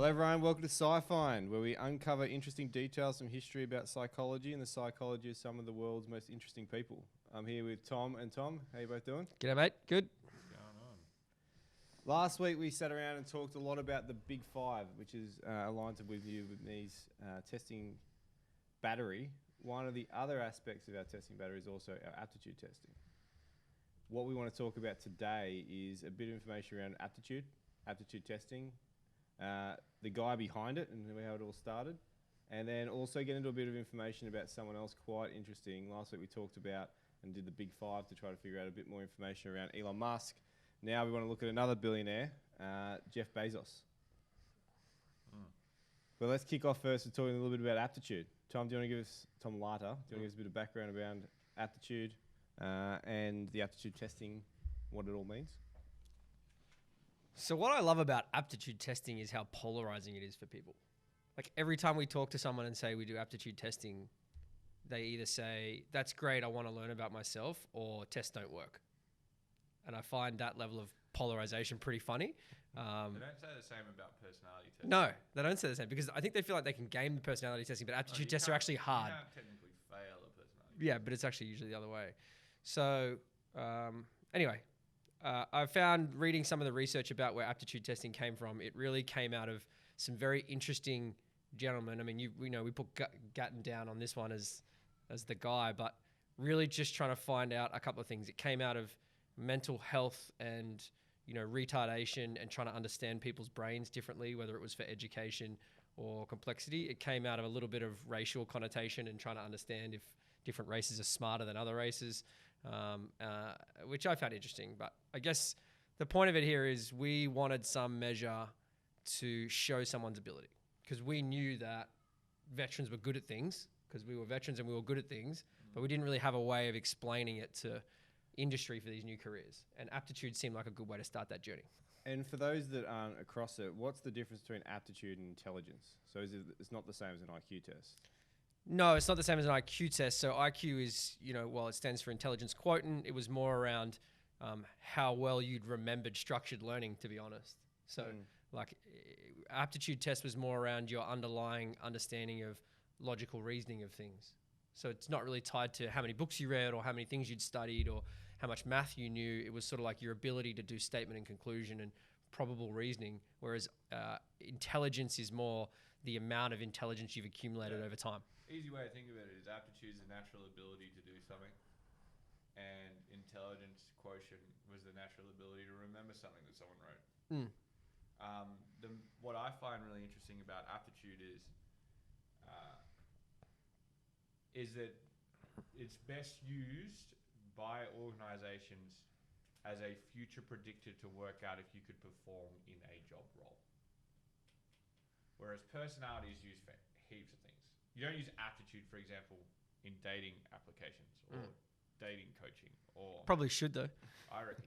everyone, welcome to Psy-Find, where we uncover interesting details from history about psychology and the psychology of some of the world's most interesting people. I'm here with Tom and Tom. How you both doing? G'day, mate. Good. What's going on? Last week we sat around and talked a lot about the Big Five, which is aligned to WithYouWithMe's testing battery. One of the other aspects of our testing battery is also our aptitude testing. What we want to talk about today is a bit of information around aptitude testing, the guy behind it and how it all started, and then also get into a bit of information about someone else quite interesting. Last week we talked about and did the Big Five to try to figure out a bit more information around Elon Musk. Now we want to look at another billionaire, Jeff Bezos. But let's kick off first with talking a little bit about aptitude. Tom, do you want to give us, Tom Larter, do you want to give us a bit of background around aptitude and the aptitude testing, what it all means? So what I love about aptitude testing is how polarizing it is for people. Like every time we talk to someone and say we do aptitude testing, they either say, that's great, I want to learn about myself, or tests don't work. And I find that level of polarization pretty funny. They don't say the same about personality testing. No, they don't say the same because I think they feel like they can game the personality testing, but aptitude tests are actually hard. You can't technically fail a personality. Yeah, but it's actually usually the other way. So anyway, I found reading some of the research about where aptitude testing came from, it really came out of some very interesting gentlemen. I mean, we put Galton down on this one as the guy, but really just trying to find out a couple of things. It came out of mental health and retardation and trying to understand people's brains differently, whether it was for education or complexity. It came out of a little bit of racial connotation and trying to understand if different races are smarter than other races, which I found interesting. But I guess the point of it here is we wanted some measure to show someone's ability because we knew that veterans were good at things because we were veterans and we were good at things, but we didn't really have a way of explaining it to industry for these new careers. And aptitude seemed like a good way to start that journey. And for those that aren't across it, what's the difference between aptitude and intelligence? So it's not the same as an IQ test? No, it's not the same as an IQ test. So IQ is, it stands for intelligence quotient. It was more around how well you'd remembered structured learning, to be honest. So aptitude test was more around your underlying understanding of logical reasoning of things. So it's not really tied to how many books you read or how many things you'd studied or how much math you knew. It was sort of like your ability to do statement and conclusion and probable reasoning, whereas intelligence is more the amount of intelligence you've accumulated over time. Easy way to think of it is aptitude is the natural ability to do something, and intelligence quotient was the natural ability to remember something that someone wrote. What I find really interesting about aptitude is that it's best used by organizations as a future predictor to work out if you could perform in a job role. Whereas personality is used for heaps of things. You don't use aptitude, for example, in dating applications or dating coaching or... Probably should, though. I reckon.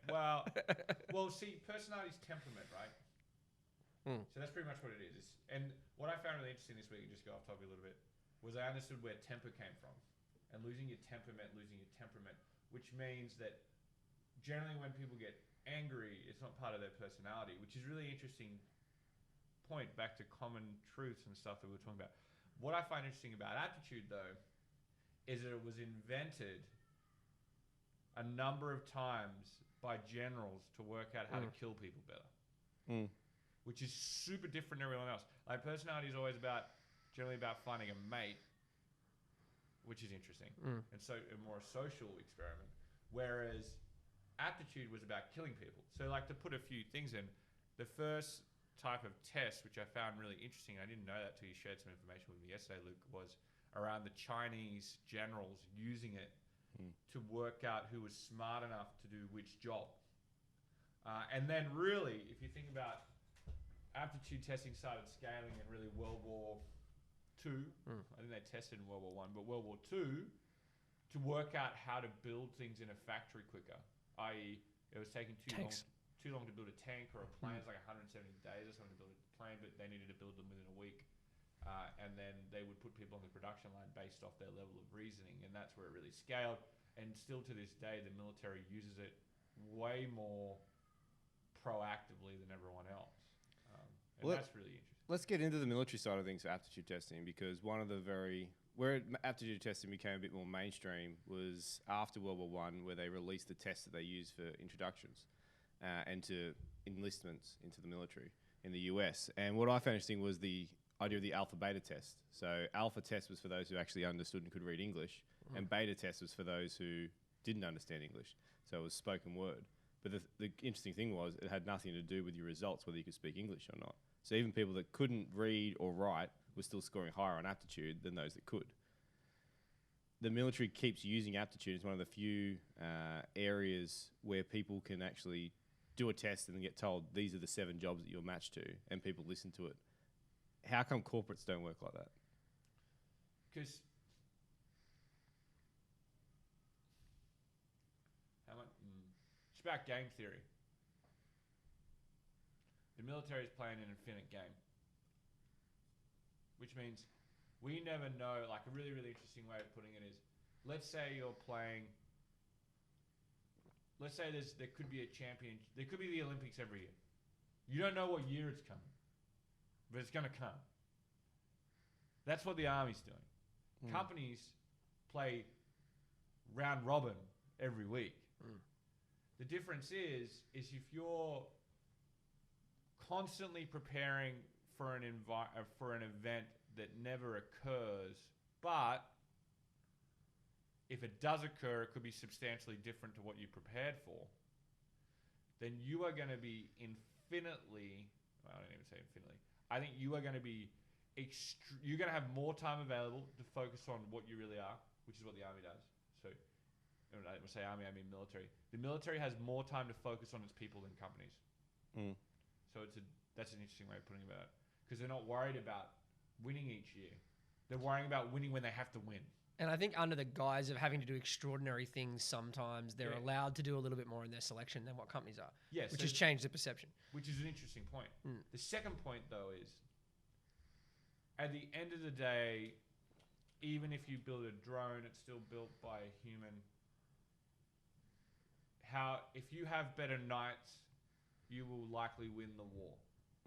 Well, see, personality is temperament, right? So that's pretty much what it is. And what I found really interesting this week, and just go off topic a little bit, was I understood where temper came from. And losing your temperament, which means that generally when people get angry, it's not part of their personality, which is really interesting point back to common truths and stuff that we were talking about. What I find interesting about aptitude, though, is that it was invented a number of times by generals to work out how to kill people better. Which is super different than everyone else. Like personality is always generally about finding a mate, which is interesting. And so a more social experiment. Whereas aptitude was about killing people. So like to put a few things in, the first type of test, which I found really interesting, I didn't know that till you shared some information with me yesterday, Luke, was around the Chinese generals using it to work out who was smart enough to do which job. And then really, if you think about aptitude testing started scaling in really World War II. I think they tested in World War I, but World War II to work out how to build things in a factory quicker, i.e. it was taking too long to build a tank or a plane. It's like 170 days or something to build a plane, but they needed to build them within a week. And then they would put people on the production line based off their level of reasoning, and that's where it really scaled. And still to this day, the military uses it way more proactively than everyone else. And Well, that's really interesting. Let's get into the military side of things for aptitude testing, because one of the where aptitude testing became a bit more mainstream was after World War I, where they released the tests that they used for introductions and to enlistments into the military in the US. And what I found interesting was the idea of the alpha beta test. So alpha test was for those who actually understood and could read English, and beta test was for those who didn't understand English. So it was spoken word. But the interesting thing was it had nothing to do with your results, whether you could speak English or not. So even people that couldn't read or write were still scoring higher on aptitude than those that could. The military keeps using aptitude as one of the few areas where people can actually do a test and then get told these are the 7 jobs that you're matched to, and people listen to it. How come corporates don't work like that? Because it's about game theory. The military is playing an infinite game, which means we never know. Like a really, really interesting way of putting it is, let's say you're playing. Let's say there could be a champion. There could be the Olympics every year. You don't know what year it's coming, but it's going to come. That's what the Army's doing. Companies play round robin every week. The difference is if you're constantly preparing for an event that never occurs, but if it does occur, it could be substantially different to what you prepared for, then you are going to be infinitely, well, I don't even say infinitely, I think you are going to be, you're going to have more time available to focus on what you really are, which is what the Army does. So, when I say Army, I mean military. The military has more time to focus on its people than companies. So that's an interesting way of putting it about it. Because they're not worried about winning each year. They're worrying about winning when they have to win. And I think under the guise of having to do extraordinary things, sometimes they're allowed to do a little bit more in their selection than what companies are. Yes, which has changed the perception. Which is an interesting point. The second point, though, is at the end of the day, even if you build a drone, it's still built by a human. If you have better knights, you will likely win the war,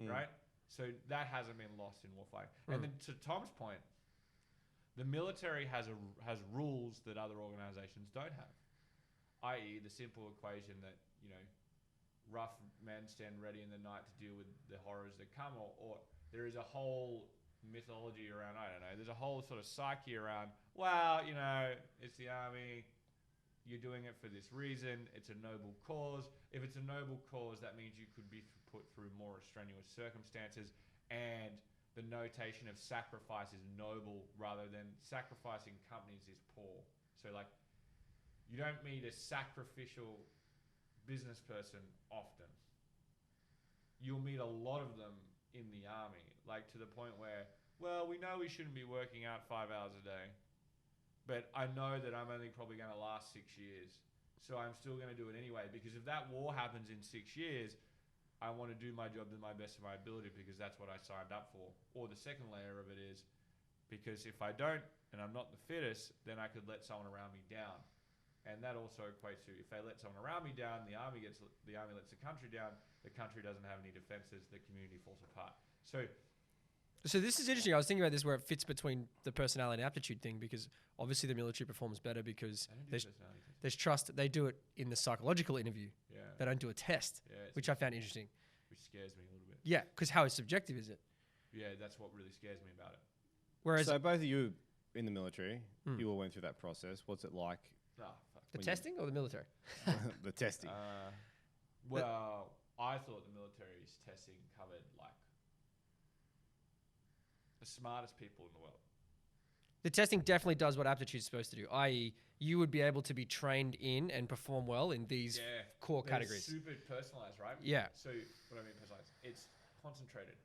right? So that hasn't been lost in warfighting. And then to Tom's point, the military has rules that other organizations don't have, i.e. the simple equation that, rough men stand ready in the night to deal with the horrors that come, or there is a whole mythology around, I don't know, there's a whole sort of psyche around, well, it's the Army, you're doing it for this reason, it's a noble cause. If it's a noble cause, that means you could be put through more strenuous circumstances, and the notation of sacrifice is noble rather than sacrificing companies is poor. So you don't meet a sacrificial business person often. You'll meet a lot of them in the Army, to the point where, well, we know we shouldn't be working out 5 hours a day, but I know that I'm only probably going to last 6 years, so I'm still going to do it anyway, because if that war happens in 6 years, I want to do my job to my best of my ability because that's what I signed up for. Or the second layer of it is, because if I don't, and I'm not the fittest, then I could let someone around me down. And that also equates to, if they let someone around me down, the army lets the country down, the country doesn't have any defenses, the community falls apart. So this is interesting. I was thinking about this where it fits between the personality and aptitude thing, because obviously the military performs better because there's trust. They do it in the psychological interview. Yeah. They don't do a test, which I found interesting. Which scares me a little bit. Yeah, because how subjective is it? Yeah, that's what really scares me about it. Whereas so both of you in the military, you all went through that process. What's it like? The testing or the military? The testing. Well, I thought the military's testing covered the smartest people in the world. The testing definitely does what aptitude is supposed to do, i.e. you would be able to be trained in and perform well in these core categories. Super personalized, right? Yeah. So what I mean personalized, it's concentrated.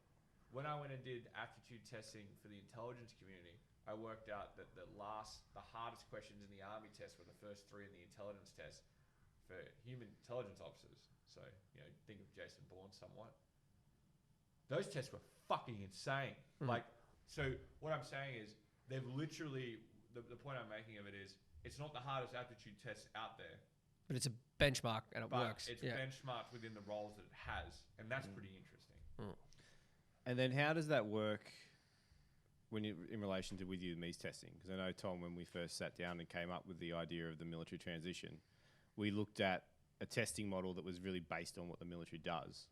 When I went and did aptitude testing for the intelligence community, I worked out that the hardest questions in the Army test were the first 3 in the intelligence test for human intelligence officers. So, think of Jason Bourne somewhat. Those tests were fucking insane. So what I'm saying is, they've literally, the point I'm making of it is, it's not the hardest aptitude test out there. But it's a benchmark and it but works. it's benchmarked within the roles that it has, and that's pretty interesting. And then how does that work when you, in relation to WithYouWithMe's testing? Because I know, Tom, when we first sat down and came up with the idea of the military transition, we looked at a testing model that was really based on what the military does.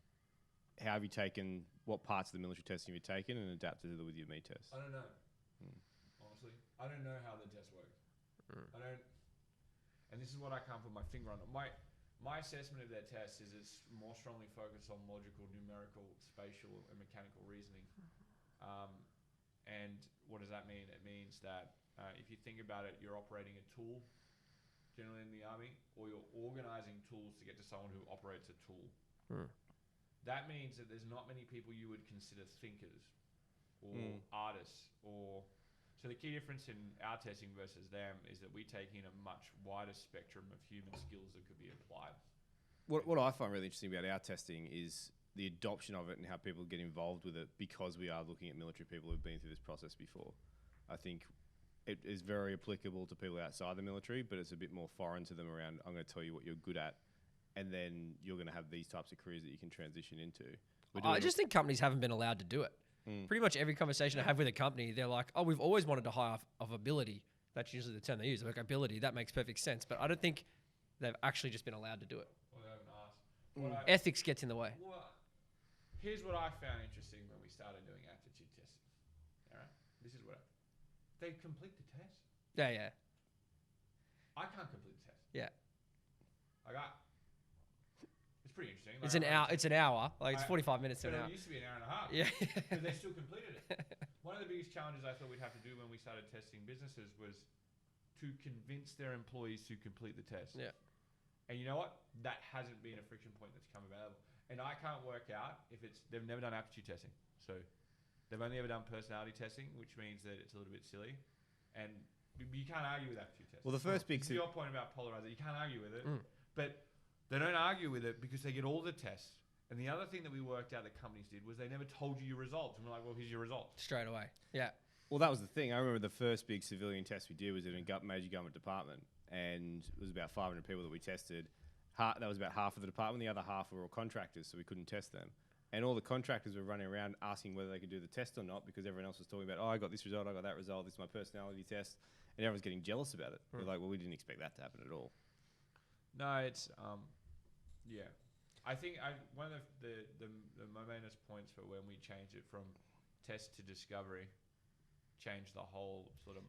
How have you taken, what parts of the military testing have you taken and adapted to the WithYouWithMe test? I don't know. Honestly, I don't know how the test works. I don't, and this is what I can't put my finger on. My assessment of their test is it's more strongly focused on logical, numerical, spatial, and mechanical reasoning. And what does that mean? It means that if you think about it, you're operating a tool, generally in the army, or you're organizing tools to get to someone who operates a tool. That means that there's not many people you would consider thinkers or artists or... So the key difference in our testing versus them is that we take in a much wider spectrum of human skills that could be applied. What I find really interesting about our testing is the adoption of it and how people get involved with it, because we are looking at military people who've been through this process before. I think it is very applicable to people outside the military, but it's a bit more foreign to them around, I'm going to tell you what you're good at, and then you're going to have these types of careers that you can transition into. I just think companies haven't been allowed to do it. Pretty much every conversation I have with a company, they're like, oh, we've always wanted to hire off ability. That's usually the term they use. Like, ability, that makes perfect sense. But I don't think they've actually just been allowed to do it. Well, they haven't asked. Ethics gets in the way. Well, here's what I found interesting when we started doing aptitude testing. All right? This is what they complete the test. Yeah. I can't complete the test. Yeah. It's pretty interesting. It's an hour. It's an hour. Like, it's 45 minutes to an hour. It used to be an hour and a half. Yeah. But they still completed it. One of the biggest challenges I thought we'd have to do when we started testing businesses was to convince their employees to complete the test. Yeah. And you know what? That hasn't been a friction point that's come available. And I can't work out if they've never done aptitude testing. So they've only ever done personality testing, which means that it's a little bit silly. And you can't argue with aptitude testing. Well, the first big... To your point about polarization, you can't argue with it. But they don't argue with it because they get all the tests. And the other thing that we worked out that companies did was they never told you your results. And we're like, well, here's your results. Straight away. Yeah. Well, that was the thing. I remember the first big civilian test we did was in a major government department. And it was about 500 people that we tested. That was about half of the department. The other half were all contractors, so we couldn't test them. And all the contractors were running around asking whether they could do the test or not, because everyone else was talking about, oh, I got this result, I got that result, this is my personality test. And everyone's getting jealous about it. We're like, well, we didn't expect that to happen at all. No, it's... yeah. I think one of the momentous points for when we changed it from test to discovery changed the whole sort of...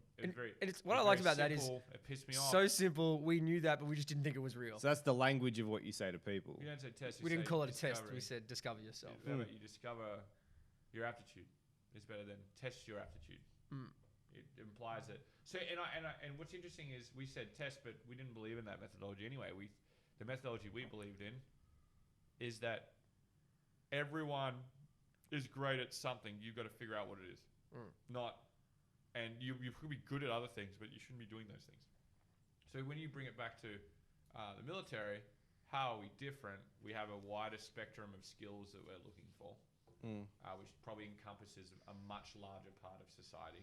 What I liked about that is it pissed me off. So simple. We knew that, but we just didn't think it was real. So that's the language of what you say to people. You don't say test. We didn't call it a test. We said discover yourself. You discover your aptitude. It's better than test your aptitude. It implies it. So and what's interesting is we said test, but we didn't believe in that methodology anyway. The methodology we believed in is that everyone is great at something. You've got to figure out what it is. And you could be good at other things, but you shouldn't be doing those things. So when you bring it back to the military, how are we different? We have a wider spectrum of skills that we're looking for, which probably encompasses a much larger part of society.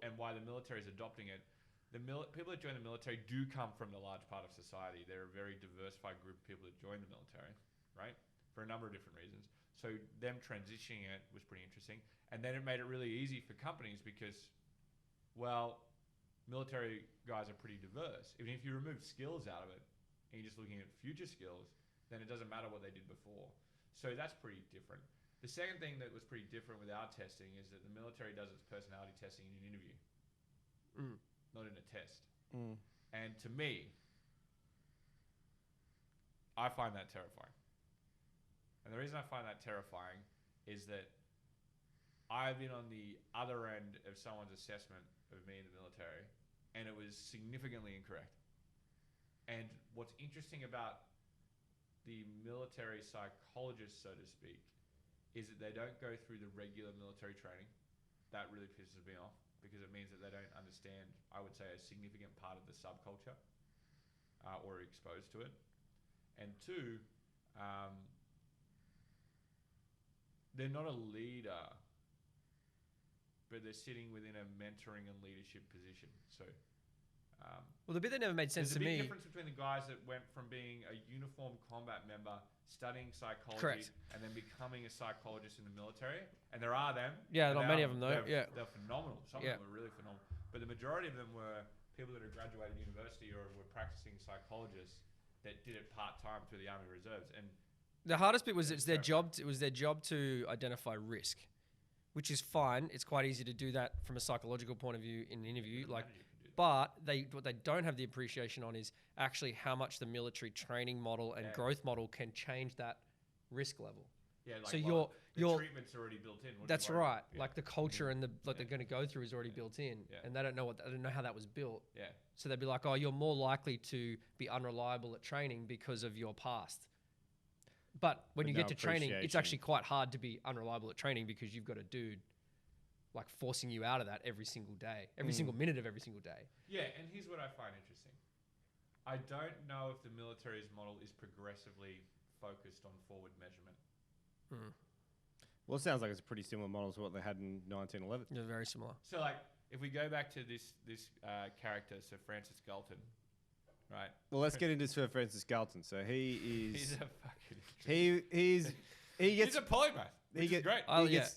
And why the military is adopting it. People that join the military do come from the large part of society. They're a very diversified group of people that join the military, right? For a number of different reasons. So them transitioning it was pretty interesting. And then it made it really easy for companies because, well, military guys are pretty diverse. Even if you remove skills out of it and you're just looking at future skills, then it doesn't matter what they did before. So that's pretty different. The second thing that was pretty different with our testing is that the military does its personality testing in an interview, not in a test. And to me, I find that terrifying. And the reason I find that terrifying is that I've been on the other end of someone's assessment of me in the military, and it was significantly incorrect. And what's interesting about the military psychologists, so to speak, is that they don't go through the regular military training. That really pisses me off because it means that they don't understand, I would say, a significant part of the subculture or are exposed to it. And two, they're not a leader, but they're sitting within a mentoring and leadership position. So Well, the bit that never made sense There's to a big me. difference between the guys that went from being a uniformed combat member, studying psychology, Correct. and then becoming a psychologist in the military. And there are them. Yeah, and not many of them though. They're, Yeah. they're phenomenal. Some of them were really phenomenal. But the majority of them were people that had graduated university or were practicing psychologists that did it part-time through the Army Reserves. And The hardest bit was it was their job to identify risk, which is fine. It's quite easy to do that from a psychological point of view in an interview. Like, but what they don't have the appreciation on is actually how much the military training model and growth model can change that risk level. Yeah, like So the treatment's already built in. That's right. Yeah. Like the culture and they're going to go through is already built in, and they don't know how that was built. Yeah. So they'd be like, oh, you're more likely to be unreliable at training because of your past. But when you get to training, it's actually quite hard to be unreliable at training because you've got a dude like forcing you out of that every single day, every single minute of every single day. Yeah, and here's what I find interesting. I don't know if the military's model is progressively focused on forward measurement. Well, it sounds like it's a pretty similar model to what they had in 1911. They're very similar. So, like, if we go back to this character, so Francis Galton, right? Well, let's get into Sir Francis Galton. So he is... He's a fucking... He gets He's a polymath, which is great.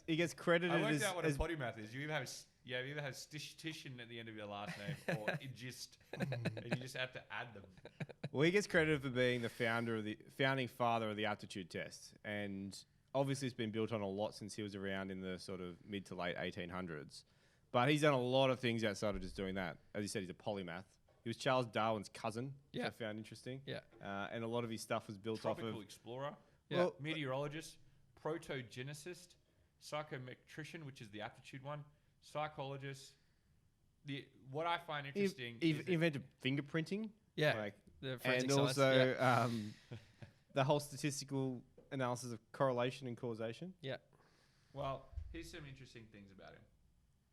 He gets credited I worked as... out what a polymath is. You either have stitition at the end of your last name or igist, and you just have to add them. Well, he gets credited for being the founding father of the aptitude test, and obviously it's been built on a lot since he was around in the sort of mid to late 1800s. But he's done a lot of things outside of just doing that. As you said, he's a polymath. He was Charles Darwin's cousin, which I found interesting. Yeah. And a lot of his stuff was built off of... Tropical explorer, Well, meteorologist, protogenicist, psychometrician, which is the aptitude one, psychologist. What I find interesting is invented fingerprinting. Yeah. Like, the forensic and science, also the whole statistical analysis of correlation and causation. Yeah. well, here's some interesting things about him.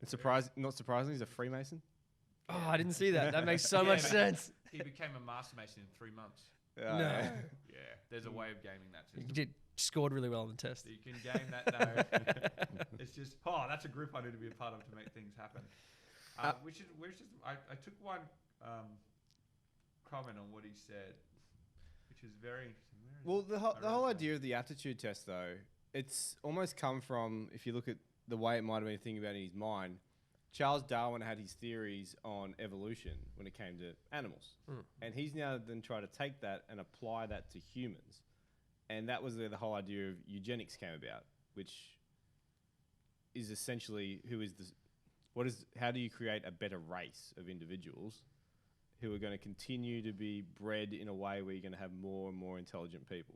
And not surprisingly, he's a Freemason. Oh, I didn't see that. That makes so much sense. He became a master mason in 3 months. No. Yeah, there's a way of gaming that You system. scored really well on the test. So you can game that now. It's just, that's a group I need to be a part of to make things happen. I took one comment on what he said, which is very interesting. Well, the whole idea of the aptitude test, though, it's almost come from, if you look at the way it might have been thinking about it in his mind, Charles Darwin had his theories on evolution when it came to animals. And he's now then tried to take that and apply that to humans. And that was where the whole idea of eugenics came about, which is essentially how do you create a better race of individuals who are going to continue to be bred in a way where you're going to have more and more intelligent people.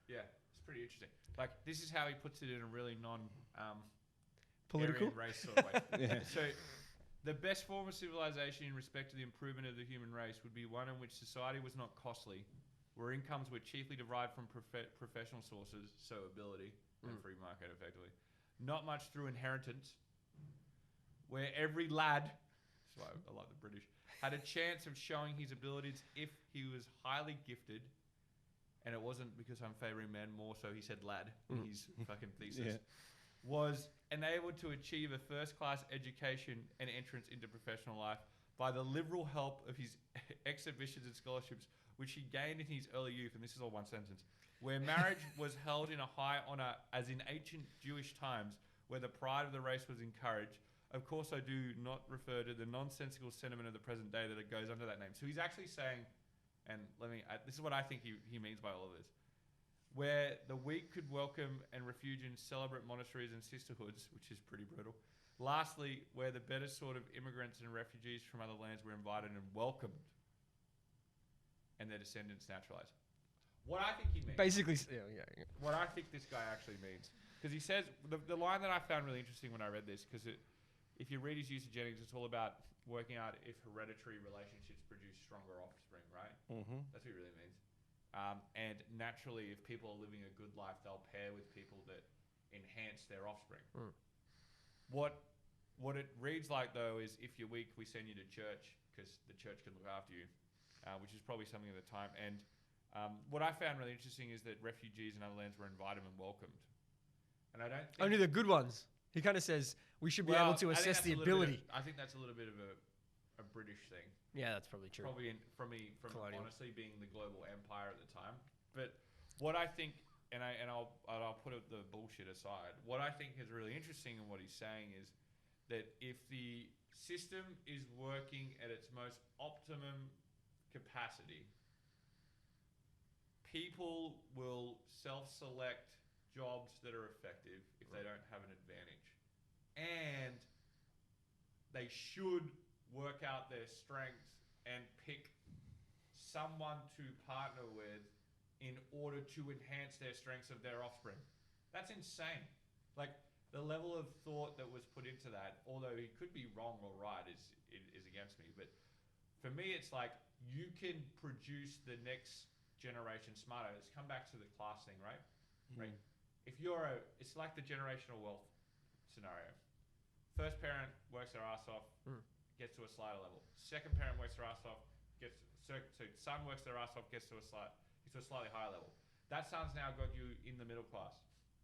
Yeah, it's pretty interesting. Like, this is how he puts it in a really Political? Aryan race sort of way. Yeah. So, the best form of civilization in respect to the improvement of the human race would be one in which society was not costly, where incomes were chiefly derived from professional sources, so ability and free market, effectively. Not much through inheritance, where every lad, so I like the British, had a chance of showing his abilities if he was highly gifted, and it wasn't because I'm favouring men, more so he said lad in his fucking thesis, was enabled to achieve a first-class education and entrance into professional life by the liberal help of his exhibitions and scholarships, which he gained in his early youth, and this is all one sentence, where marriage was held in a high honour as in ancient Jewish times, where the pride of the race was encouraged. Of course, I do not refer to the nonsensical sentiment of the present day that it goes under that name. So he's actually saying, and this is what I think he means by all of this, where the weak could welcome and refuge in celebrate monasteries and sisterhoods, which is pretty brutal. Lastly, where the better sort of immigrants and refugees from other lands were invited and welcomed, and their descendants naturalized. What I think he means... Basically, What I think this guy actually means, because he says, the line that I found really interesting when I read this, because if you read his eugenics, it's all about working out if hereditary relationships produce stronger offspring, right? Mm-hmm. That's what he really means. And naturally, if people are living a good life, they'll pair with people that enhance their offspring. What it reads like, though, is if you're weak, we send you to church because the church can look after you, which is probably something at the time. And what I found really interesting is that refugees in other lands were invited and welcomed. And I don't think... Only the good ones. He kind of says we should be able to assess the ability. I think that's a little bit of a a British thing. Yeah, that's probably true. Probably from Colonial. honestly being the global empire at the time. But what I think, and I'll put the bullshit aside. What I think is really interesting in what he's saying is that if the system is working at its most optimum capacity, people will self-select jobs that are effective if they don't have an advantage. And they should work out their strengths and pick someone to partner with in order to enhance their strengths of their offspring. That's insane. Like, the level of thought that was put into that, although he could be wrong or right, is against me. But for me, it's like, you can produce the next generation smarter. Let's come back to the class thing, right? Right. If it's like the generational wealth scenario. First parent works their ass off, gets to a slider level. Second parent works their ass off, so son works their ass off, gets to a slightly higher level. That son's now got you in the middle class,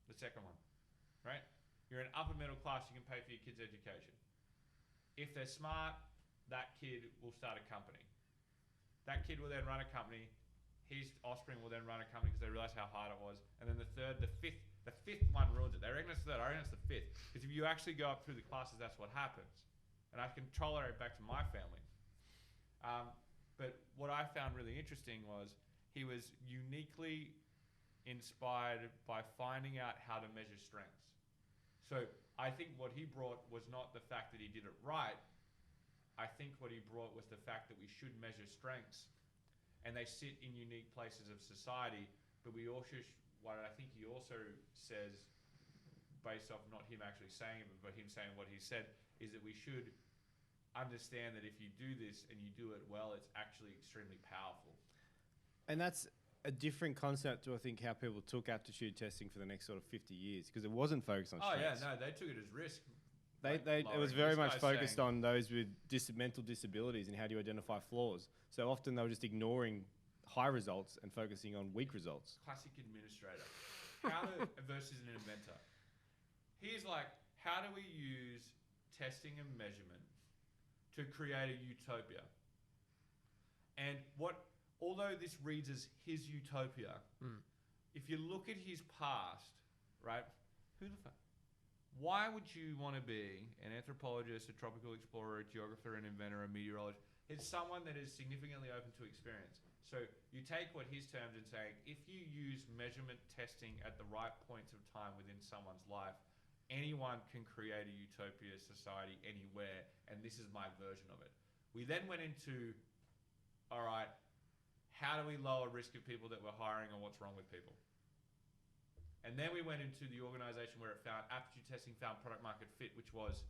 the second one, right? You're in upper middle class, you can pay for your kid's education. If they're smart, that kid will start a company. That kid will then run a company. His offspring will then run a company because they realize how hard it was. And then the fifth one ruins it. They reckon it's the third. I reckon it's the fifth. Because if you actually go up through the classes, that's what happens. And I can tolerate back to my family. But what I found really interesting was he was uniquely inspired by finding out how to measure strengths. So I think what he brought was not the fact that he did it right. I think what he brought was the fact that we should measure strengths. And they sit in unique places of society, but we also, what I think he also says, based off not him actually saying it, but him saying what he said, is that we should understand that if you do this and you do it well, it's actually extremely powerful. And that's a different concept to, I think, how people took aptitude testing for the next sort of 50 years, because it wasn't focused on strengths. Oh yeah, no, they took it as risk. It was very much focused on those with mental disabilities and how do you identify flaws. So often they were just ignoring high results and focusing on weak results. Classic administrator. Versus an inventor. He's like, how do we use testing and measurement to create a utopia? And although this reads as his utopia, if you look at his past, right, why would you want to be an anthropologist, a tropical explorer, a geographer, an inventor, a meteorologist? It's someone that is significantly open to experience. So you take what his terms and saying, if you use measurement testing at the right points of time within someone's life, anyone can create a utopia society anywhere, and this is my version of it. We then went into, all right, how do we lower risk of people that we're hiring and what's wrong with people? And then we went into the organization where it found aptitude testing, found product market fit, which was,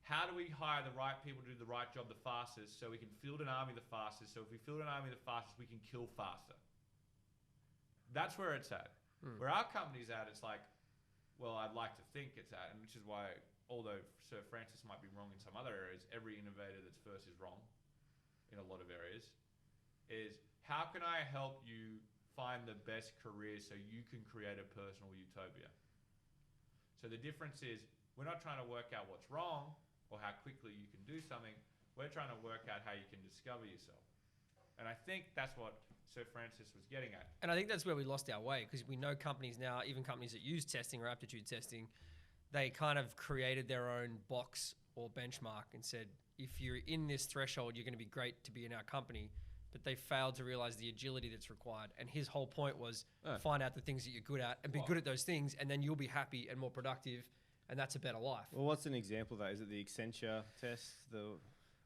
how do we hire the right people to do the right job the fastest so we can field an army the fastest? So if we field an army the fastest, we can kill faster. That's where it's at. Where our company's at, it's like, well, I'd like to think it's at, and which is why, although Sir Francis might be wrong in some other areas, every innovator that's first is wrong in a lot of areas, is how can I help you find the best career so you can create a personal utopia? So the difference is, we're not trying to work out what's wrong or how quickly you can do something. We're trying to work out how you can discover yourself. And I think that's what Sir Francis was getting at. And I think that's where we lost our way, because we know companies now, even companies that use testing or aptitude testing, they kind of created their own box or benchmark and said, if you're in this threshold, you're going to be great to be in our company. But they failed to realize the agility that's required. And his whole point was find out the things that you're good at and be good at those things, and then you'll be happy and more productive, and that's a better life. Well, what's an example of that? Is it the Accenture test, the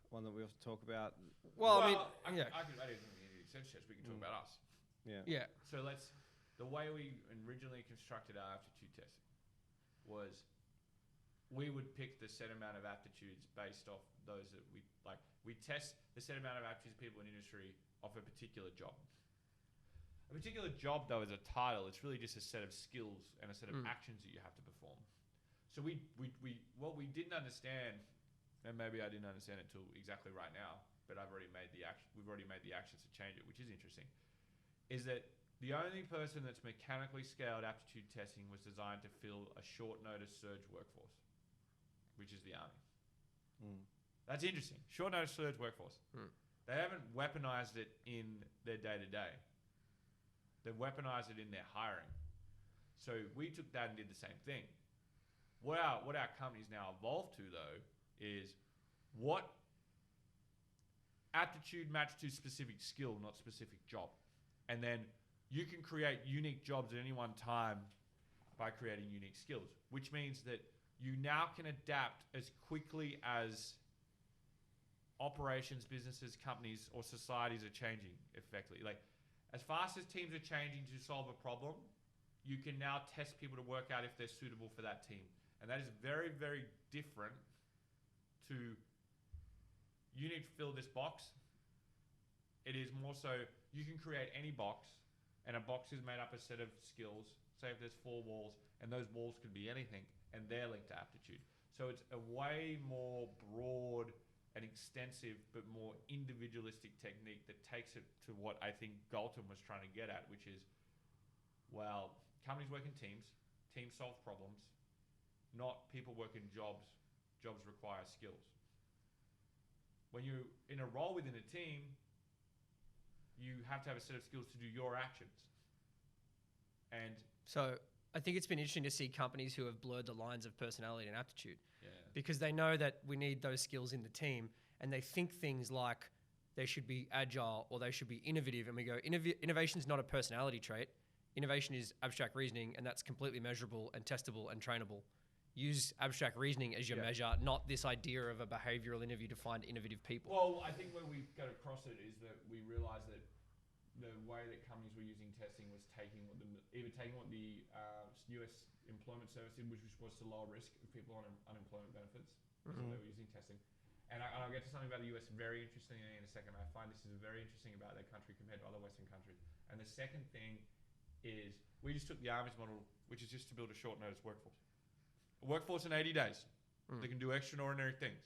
one that we often talk about? Well, I mean, I didn't need the Accenture test. We can talk about us. Yeah. So the way we originally constructed our aptitude testing was we would pick the set amount of aptitudes based off those that we like. We test the set amount of aptitudes of people in industry off a particular job. A particular job, though, is a title. It's really just a set of skills and a set of actions that you have to perform. So what we didn't understand, and maybe I didn't understand it till exactly right now, but we've already made the actions to change it, which is interesting, is that the only person that's mechanically scaled aptitude testing was designed to fill a short notice surge workforce, which is the army. That's interesting. Short notice surge workforce. They haven't weaponized it in their day-to-day. They've weaponized it in their hiring. So we took that and did the same thing. What our company's now evolved to, though, is what aptitude match to specific skill, not specific job. And then you can create unique jobs at any one time by creating unique skills, which means that you now can adapt as quickly as operations, businesses, companies, or societies are changing effectively. Like, as fast as teams are changing to solve a problem, you can now test people to work out if they're suitable for that team. And that is very, very different to you need to fill this box. It is more so you can create any box, and a box is made up of a set of skills. Say if there's 4 walls, and those walls could be anything, and they're linked to aptitude. So it's a way more broad and extensive, but more individualistic technique that takes it to what I think Galton was trying to get at, which is, well, companies work in teams, teams solve problems, not people work in jobs. Jobs require skills. When you're in a role within a team, you have to have a set of skills to do your actions. And so I think it's been interesting to see companies who have blurred the lines of personality and aptitude, yeah, because they know that we need those skills in the team, and they think things like they should be agile or they should be innovative. And we go, innovation is not a personality trait. Innovation is abstract reasoning, and that's completely measurable and testable and trainable. Use abstract reasoning as your measure, not this idea of a behavioral interview to find innovative people. well, I think where we got across it is that we realized that the way that companies were using testing was taking what the US employment service did, which was to lower risk of people on unemployment benefits. So they were using testing. And I'll get to something about the US very interestingly in a second. I find this is very interesting about their country compared to other Western countries. And the second thing is we just took the Army's model, which is just to build a short notice workforce. A workforce in 80 days that can do extraordinary things.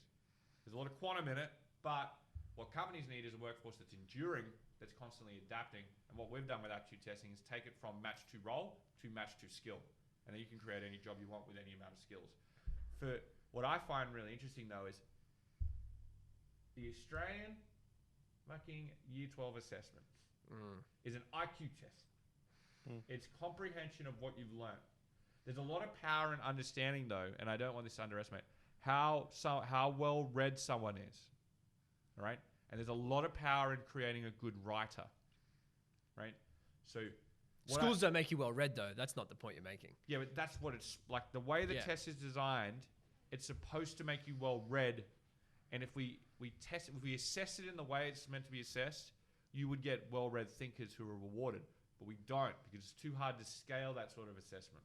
There's a lot of quantum in it, but what companies need is a workforce that's enduring, that's constantly adapting. And what we've done with aptitude testing is take it from match to role to match to skill. And then you can create any job you want with any amount of skills. For what I find really interesting, though, is the Australian fucking Year 12 assessment is an IQ test. It's comprehension of what you've learned. There's a lot of power in understanding, though, and I don't want this to underestimate, how well read someone is. All right? And there's a lot of power in creating a good writer. Right? So schools don't make you well read, though. That's not the point you're making. Yeah, but that's what it's like. The way the test is designed, it's supposed to make you well read. And if we assess it in the way it's meant to be assessed, you would get well read thinkers who are rewarded. But we don't, because it's too hard to scale that sort of assessment.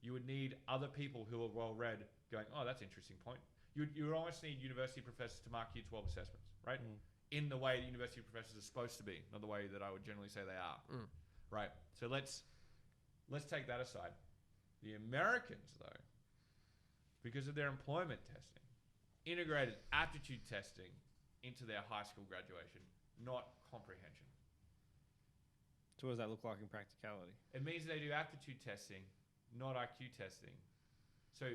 You would need other people who are well read going, oh, that's an interesting point. You would almost need university professors to mark Year 12 assessments, right? In the way that university professors are supposed to be, not the way that I would generally say they are. Right? So let's take that aside. The Americans, though, because of their employment testing, integrated aptitude testing into their high school graduation, not comprehension. So what does that look like in practicality? It means they do aptitude testing, not IQ testing. So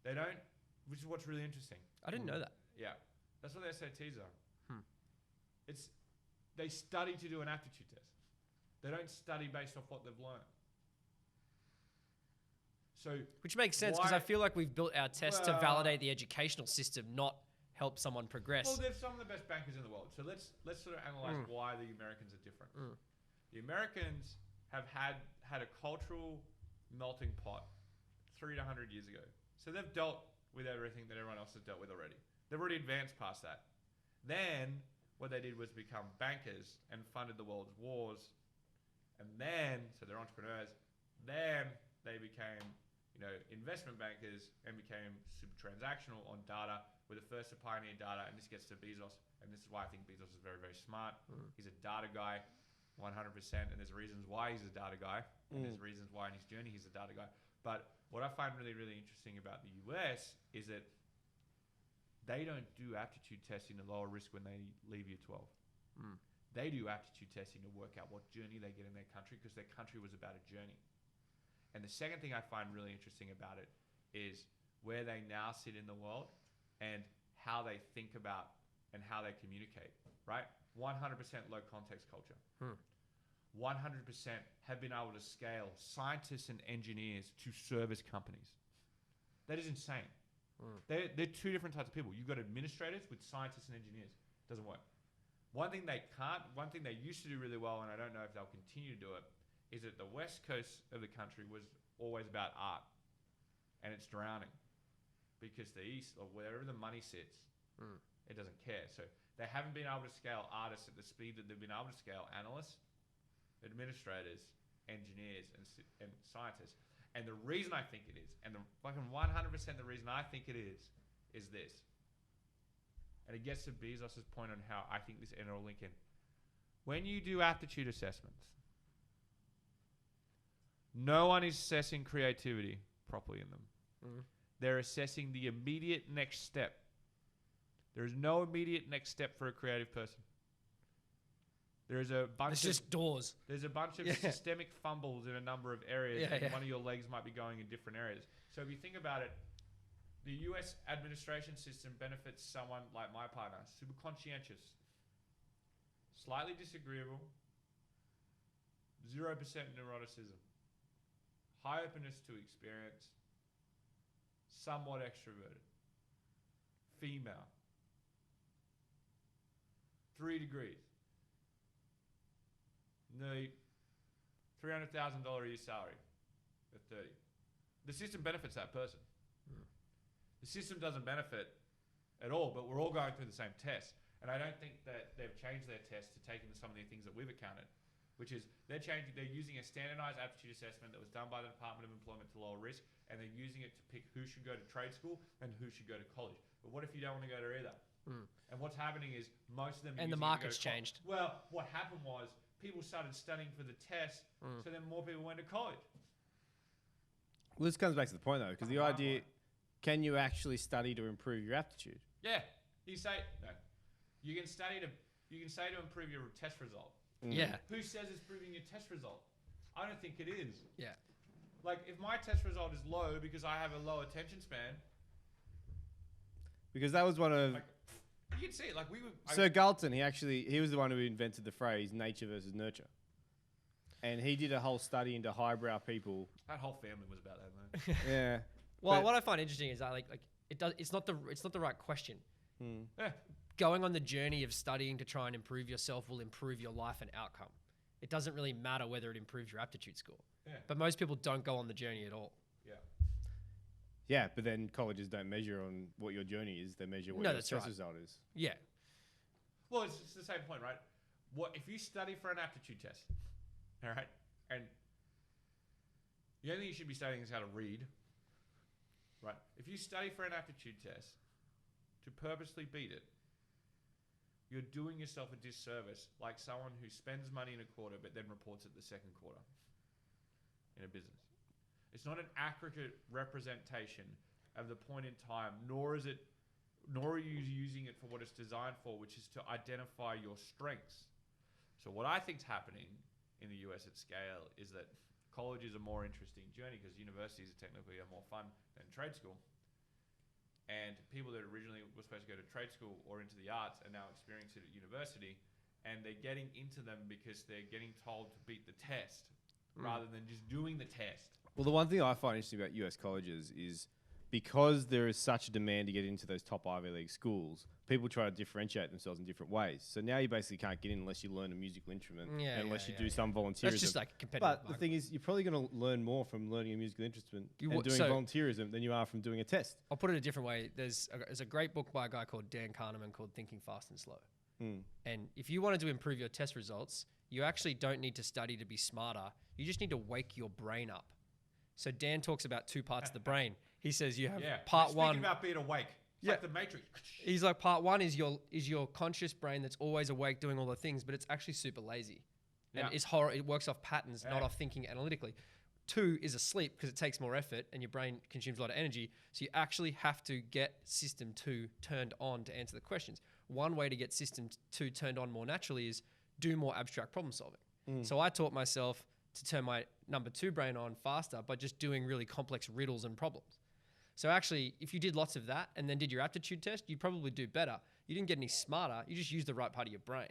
they don't, which is what's really interesting. I didn't know that. Yeah. That's what the SATs are. They study to do an aptitude test. They don't study based off what they've learned. So, which makes sense, because I feel like we've built our tests to validate the educational system, not help someone progress. Well, they're some of the best bankers in the world. So let's sort of analyze why the Americans are different. The Americans have had a cultural melting pot 300 to 100 years ago. So they've dealt with everything that everyone else has dealt with already. They've already advanced past that. Then what they did was become bankers and funded the world's wars. And then, so they're entrepreneurs. Then they became, investment bankers and became super transactional on data. Were the first to pioneer data, and this gets to Bezos. And this is why I think Bezos is very, very smart. He's a data guy, 100%. And there's reasons why he's a data guy. And there's reasons why in his journey he's a data guy. But what I find really, really interesting about the US is that they don't do aptitude testing to lower risk when they leave Year 12. They do aptitude testing to work out what journey they get in their country, because their country was about a journey. And the second thing I find really interesting about it is where they now sit in the world and how they think about and how they communicate, right? 100% low context culture. 100% have been able to scale scientists and engineers to service companies. That is insane. They're two different types of people. You've got administrators with scientists and engineers. Doesn't work. One thing they used to do really well, and I don't know if they'll continue to do it, is that the west coast of the country was always about art. And it's drowning. Because the east, or wherever the money sits, it doesn't care. So they haven't been able to scale artists at the speed that they've been able to scale analysts, administrators, engineers, and scientists. And the reason I think it is, and the fucking 100% the reason I think it is this. And it gets to Bezos' point on how I think this end will link in. When you do aptitude assessments, no one is assessing creativity properly in them. They're assessing the immediate next step. There is no immediate next step for a creative person. There's a bunch It's just doors. There's a bunch of systemic fumbles in a number of areas, and one of your legs might be going in different areas. So if you think about it, the US administration system benefits someone like my partner, super conscientious, slightly disagreeable, 0% neuroticism, high openness to experience, somewhat extroverted, female, 3 degrees, nearly $300,000 a year salary at 30. The system benefits that person. The system doesn't benefit at all, but we're all going through the same test. And I don't think that they've changed their test to take into some of the things that we've accounted, which is they're using a standardized aptitude assessment that was done by the Department of Employment to lower risk, and they're using it to pick who should go to trade school and who should go to college. But what if you don't want to go to either? And what's happening is most of them And the market's changed. Well, what happened was people started studying for the test, so then more people went to college. Well, this comes back to the point, though, because the idea, can you actually study to improve your aptitude? Yeah. You say, no. You can say to improve your test result. Yeah. Who says it's proving your test result? I don't think it is. Yeah. Like, if my test result is low because I have a low attention span. Because that was one of... Like, you can see it. Like, Sir Galton, he was the one who invented the phrase nature versus nurture. And he did a whole study into highbrow people. That whole family was about that, man. Yeah. Well, what I find interesting is that it's not the right question. Yeah. Going on the journey of studying to try and improve yourself will improve your life and outcome. It doesn't really matter whether it improves your aptitude score. Yeah. But most people don't go on the journey at all. Yeah. Yeah, but then colleges don't measure on what your journey is. They measure what your test result is. Yeah. Well, it's the same point, right? What if you study for an aptitude test, all right, and the only thing you should be studying is how to read, right? If you study for an aptitude test to purposely beat it, you're doing yourself a disservice, like someone who spends money in a quarter but then reports it the second quarter in a business. It's not an accurate representation of the point in time, nor are you using it for what it's designed for, which is to identify your strengths. So what I think's happening in the US at scale is that college is a more interesting journey because universities are technically more fun than trade school. And people that originally were supposed to go to trade school or into the arts are now experiencing it at university, and they're getting into them because they're getting told to beat the test rather than just doing the test. Well, the one thing I find interesting about US colleges is because there is such a demand to get into those top Ivy League schools, people try to differentiate themselves in different ways. So now you basically can't get in unless you learn a musical instrument, unless you do some volunteerism. That's just like competitive. But the thing is, you're probably going to learn more from learning a musical instrument and doing volunteerism than you are from doing a test. I'll put it a different way. There's a great book by a guy called Dan Kahneman called Thinking Fast and Slow. And if you wanted to improve your test results, you actually don't need to study to be smarter. You just need to wake your brain up. So Dan talks about two parts of the brain. He says you have part one. Speaking about being awake. It's like the Matrix. He's like, part one is your conscious brain that's always awake doing all the things, but it's actually super lazy. And it works off patterns, not off thinking analytically. 2 is asleep because it takes more effort and your brain consumes a lot of energy. So you actually have to get system 2 turned on to answer the questions. One way to get system 2 turned on more naturally is do more abstract problem solving. So I taught myself to turn my number 2 brain on faster by just doing really complex riddles and problems. So actually, if you did lots of that and then did your aptitude test, you'd probably do better. You didn't get any smarter. You just used the right part of your brain.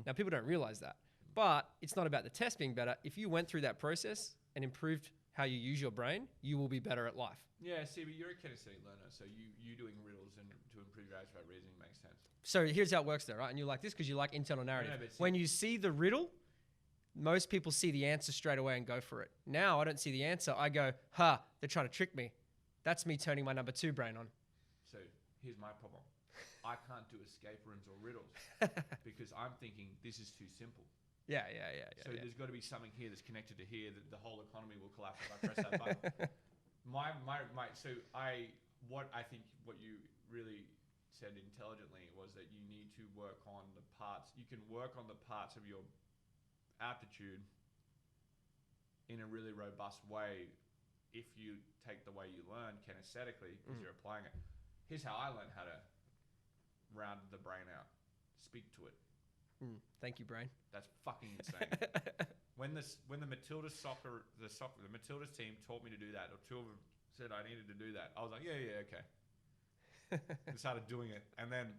Now, people don't realize that. But it's not about the test being better. If you went through that process and improved how you use your brain, you will be better at life. Yeah, see, but you're a kinesthetic learner, so you doing riddles and to improve your abstract reasoning makes sense. So here's how it works though, right? And you like this because you like internal narrative. No, but see- When you see the riddle, most people see the answer straight away and go for it. Now I don't see the answer. I go, they're trying to trick me. That's me turning my number 2 brain on. So here's my problem. I can't do escape rooms or riddles because I'm thinking this is too simple. Yeah. So there's got to be something here that's connected to here that the whole economy will collapse if I press that button. What you really said intelligently was that you need to work on the parts. You can work on the parts of your aptitude in a really robust way if you take the way you learn kinesthetically because you're applying it. Here's how I learned how to round the brain out. Speak to it. Thank you, brain. That's fucking insane. When the Matildas the Matildas team taught me to do that, or 2 of them said I needed to do that, I was like, yeah, okay. And started doing it, and then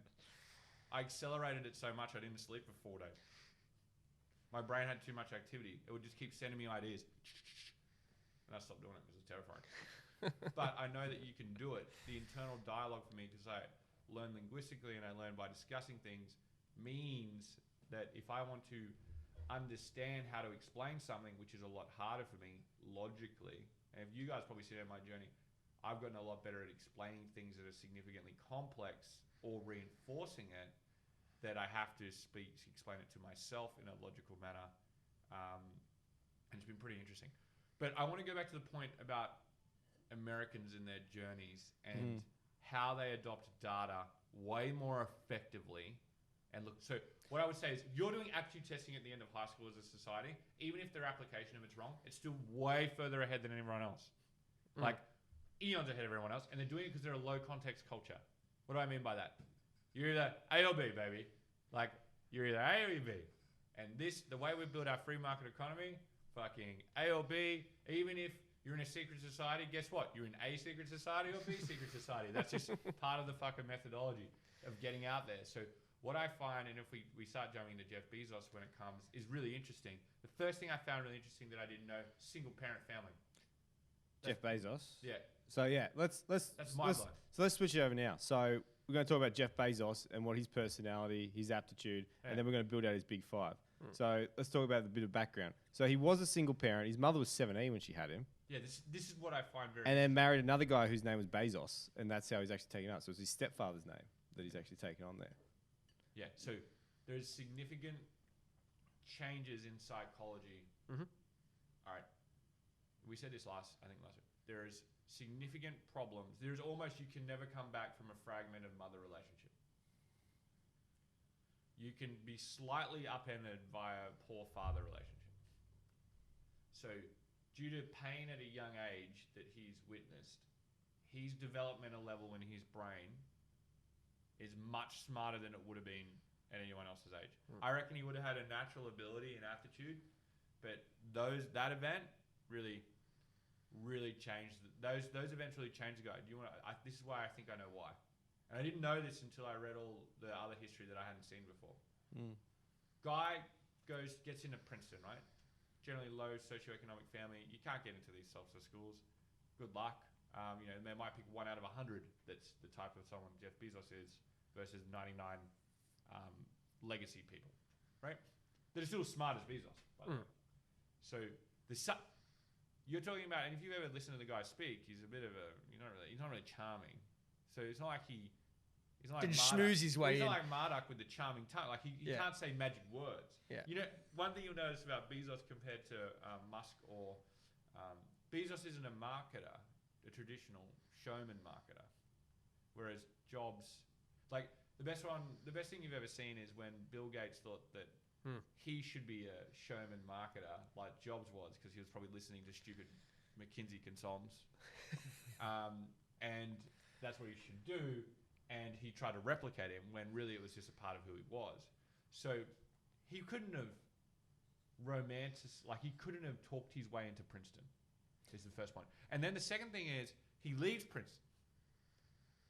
I accelerated it so much I didn't sleep for 4 days. My brain had too much activity. It would just keep sending me ideas, and I stopped doing it because it was terrifying. But I know that you can do it. The internal dialogue for me, because I learn linguistically and I learn by discussing things, means that if I want to understand how to explain something, which is a lot harder for me logically, and if you guys probably see it in my journey, I've gotten a lot better at explaining things that are significantly complex or reinforcing it, that I have to explain it to myself in a logical manner. And it's been pretty interesting. But I want to go back to the point about Americans and their journeys and how they adopt data way more effectively. And look, so what I would say is you're doing aptitude testing at the end of high school as a society. Even if their application of it's wrong, it's still way further ahead than everyone else. Like eons ahead of everyone else. And they're doing it because they're a low context culture. What do I mean by that? You're either A or B, baby. Like you're either A or B. And the way we build our free market economy, fucking A or B, even if you're in a secret society, guess what? You're in A secret society or B secret society. That's just part of the fucking methodology of getting out there. So what I find, and if we start jumping to Jeff Bezos when it comes, is really interesting. The first thing I found really interesting that I didn't know, single parent family. Jeff Bezos. Yeah. So yeah, let's switch it over now. So we're going to talk about Jeff Bezos and what his personality, his aptitude, and then we're going to build out his big 5. So let's talk about a bit of background. So he was a single parent. His mother was 17 when she had him. Yeah, this is what I find very. And then married another guy whose name was Bezos, and that's how he's actually taken it up. So it's his stepfather's name that he's actually taken on there. Yeah, so there's significant changes in psychology. All right, we said this last week. There is significant problems. There's almost, you can never come back from a fragment of mother relationship. You can be slightly upended via a poor father relationship. So due to pain at a young age that he's witnessed, his developmental level in his brain is much smarter than it would have been at anyone else's age. I reckon he would have had a natural ability and aptitude, but that event really changed. Those events really changed the guy. This is why I think I know why. And I didn't know this until I read all the other history that I hadn't seen before. Guy gets into Princeton, right? Generally low socioeconomic family. You can't get into these Salsa schools. Good luck. They might pick 1 out of 100 that's the type of someone Jeff Bezos is versus 99 legacy people, right? That are still as smart as Bezos, by the way. So you're talking about, and if you've ever listened to the guy speak, he's a bit of he's not really charming. So it's not like he's not like Didn't snooze his way in. He's not like Marduk with the charming tongue. Like he can't say magic words. Yeah. One thing you'll notice about Bezos compared to Musk or Bezos isn't a marketer, a traditional showman marketer, whereas Jobs, like the best thing you've ever seen is when Bill Gates thought that he should be a showman marketer like Jobs was, because he was probably listening to stupid McKinsey consultants, and that's what he should do. And he tried to replicate him when really it was just a part of who he was. So he couldn't have he couldn't have talked his way into Princeton, is the first point. And then the second thing is he leaves Princeton.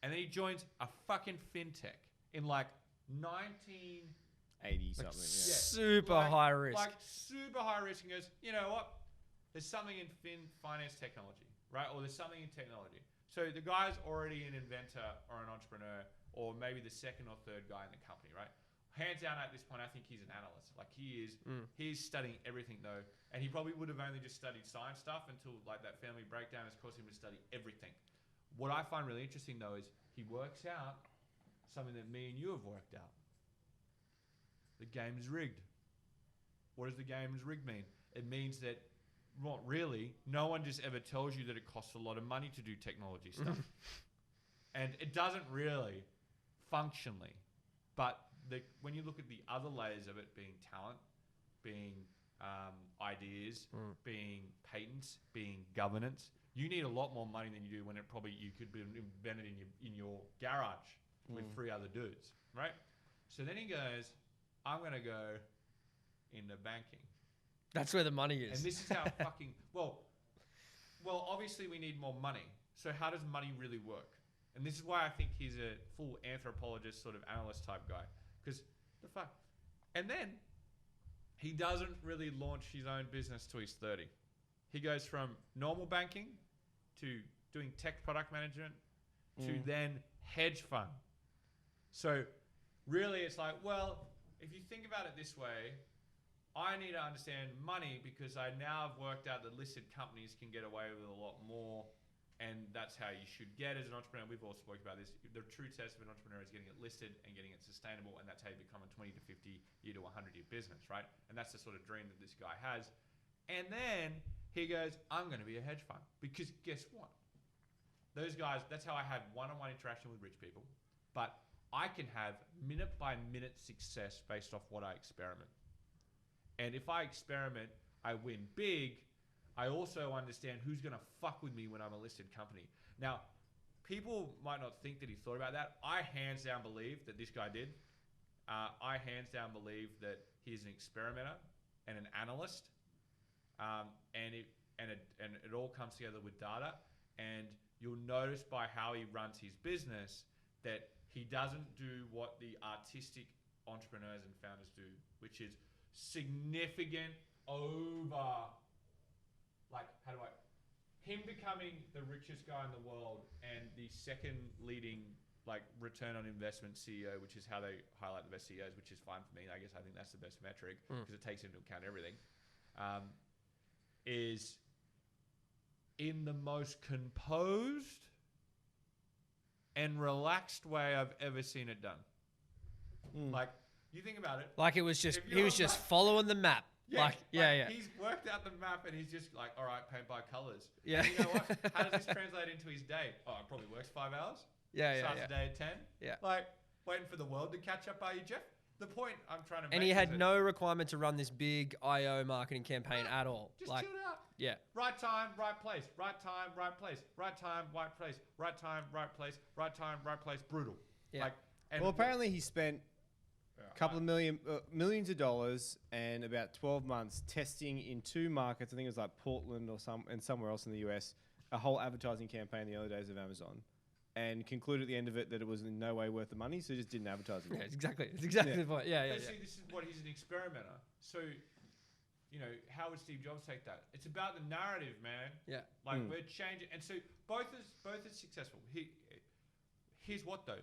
And then he joins a fucking fintech in like 19... 80 something. Super high risk. Like super high risk, and goes, you know what? There's something in finance technology, right? Or there's something in technology. So the guy's already an inventor or an entrepreneur, or maybe the second or third guy in the company, right? Hands down at this point, I think he's an analyst. Like he's studying everything though, and he probably would have only just studied science stuff until like that family breakdown has caused him to study everything. What I find really interesting though is he works out something that me and you have worked out. The game's rigged. What does the game's rigged mean? It means that, not really, no one just ever tells you that it costs a lot of money to do technology stuff. And it doesn't really, functionally. But when you look at the other layers of it, being talent, being ideas, being patents, being governance, you need a lot more money than you do when it probably you could be invented in your garage with 3 other dudes, right? So then he goes, I'm going to go into banking. That's where the money is. And this is how fucking... Well, obviously we need more money. So how does money really work? And this is why I think he's a full anthropologist, sort of analyst type guy. Because the fuck... And then he doesn't really launch his own business till he's 30. He goes from normal banking to doing tech product management to then hedge fund. So really it's like, well... If you think about it this way, I need to understand money because I now have worked out that listed companies can get away with a lot more, and that's how you should get as an entrepreneur. We've all spoken about this. The true test of an entrepreneur is getting it listed and getting it sustainable, and that's how you become a 20 to 50 year to 100 year business, right? And that's the sort of dream that this guy has. And then he goes, I'm going to be a hedge fund because guess what? Those guys, that's how I have one-on-one interaction with rich people, but I can have minute-by-minute success based off what I experiment. And if I experiment, I win big. I also understand who's going to fuck with me when I'm a listed company. Now, people might not think that he thought about that. I hands down believe that this guy did. I hands down believe that he's an experimenter and an analyst. And it all comes together with data. And you'll notice by how he runs his business that he doesn't do what the artistic entrepreneurs and founders do, which is significant over, like, him becoming the richest guy in the world and the second leading, like, return on investment CEO, which is how they highlight the best CEOs, which is fine for me. I guess I think that's the best metric because it takes into account everything, is in the most composed and relaxed way I've ever seen it done. Like, you think about it. Like it was just, he was just following the map. Yeah, yeah. He's worked out the map and he's just like, all right, paint by colors. Yeah. And you know what? How does this translate into his day? Oh, it probably works 5 hours. Starts the day at 10. Yeah. Like, waiting for the world to catch up, are you, Jeff? The point I'm trying to make. And he had no requirement to run this big IO marketing campaign at all. Just like, chilled out. Yeah. Right time, right place. Right time, right place. Right time, right place. Right time, right place. Right time, right place. Brutal. Yeah. Like, Well, apparently he spent a couple of millions of dollars and about 12 months testing in 2 markets. I think it was like Portland or somewhere else in the US, a whole advertising campaign in the early days of Amazon, and concluded at the end of it that it was in no way worth the money, so he just didn't advertise it. Yeah, exactly. It's exactly the point. Yeah. See, this is what he's an experimenter. So, you know, how would Steve Jobs take that? It's about the narrative, man. Yeah. Like we're changing, and so both are successful. Here's what though.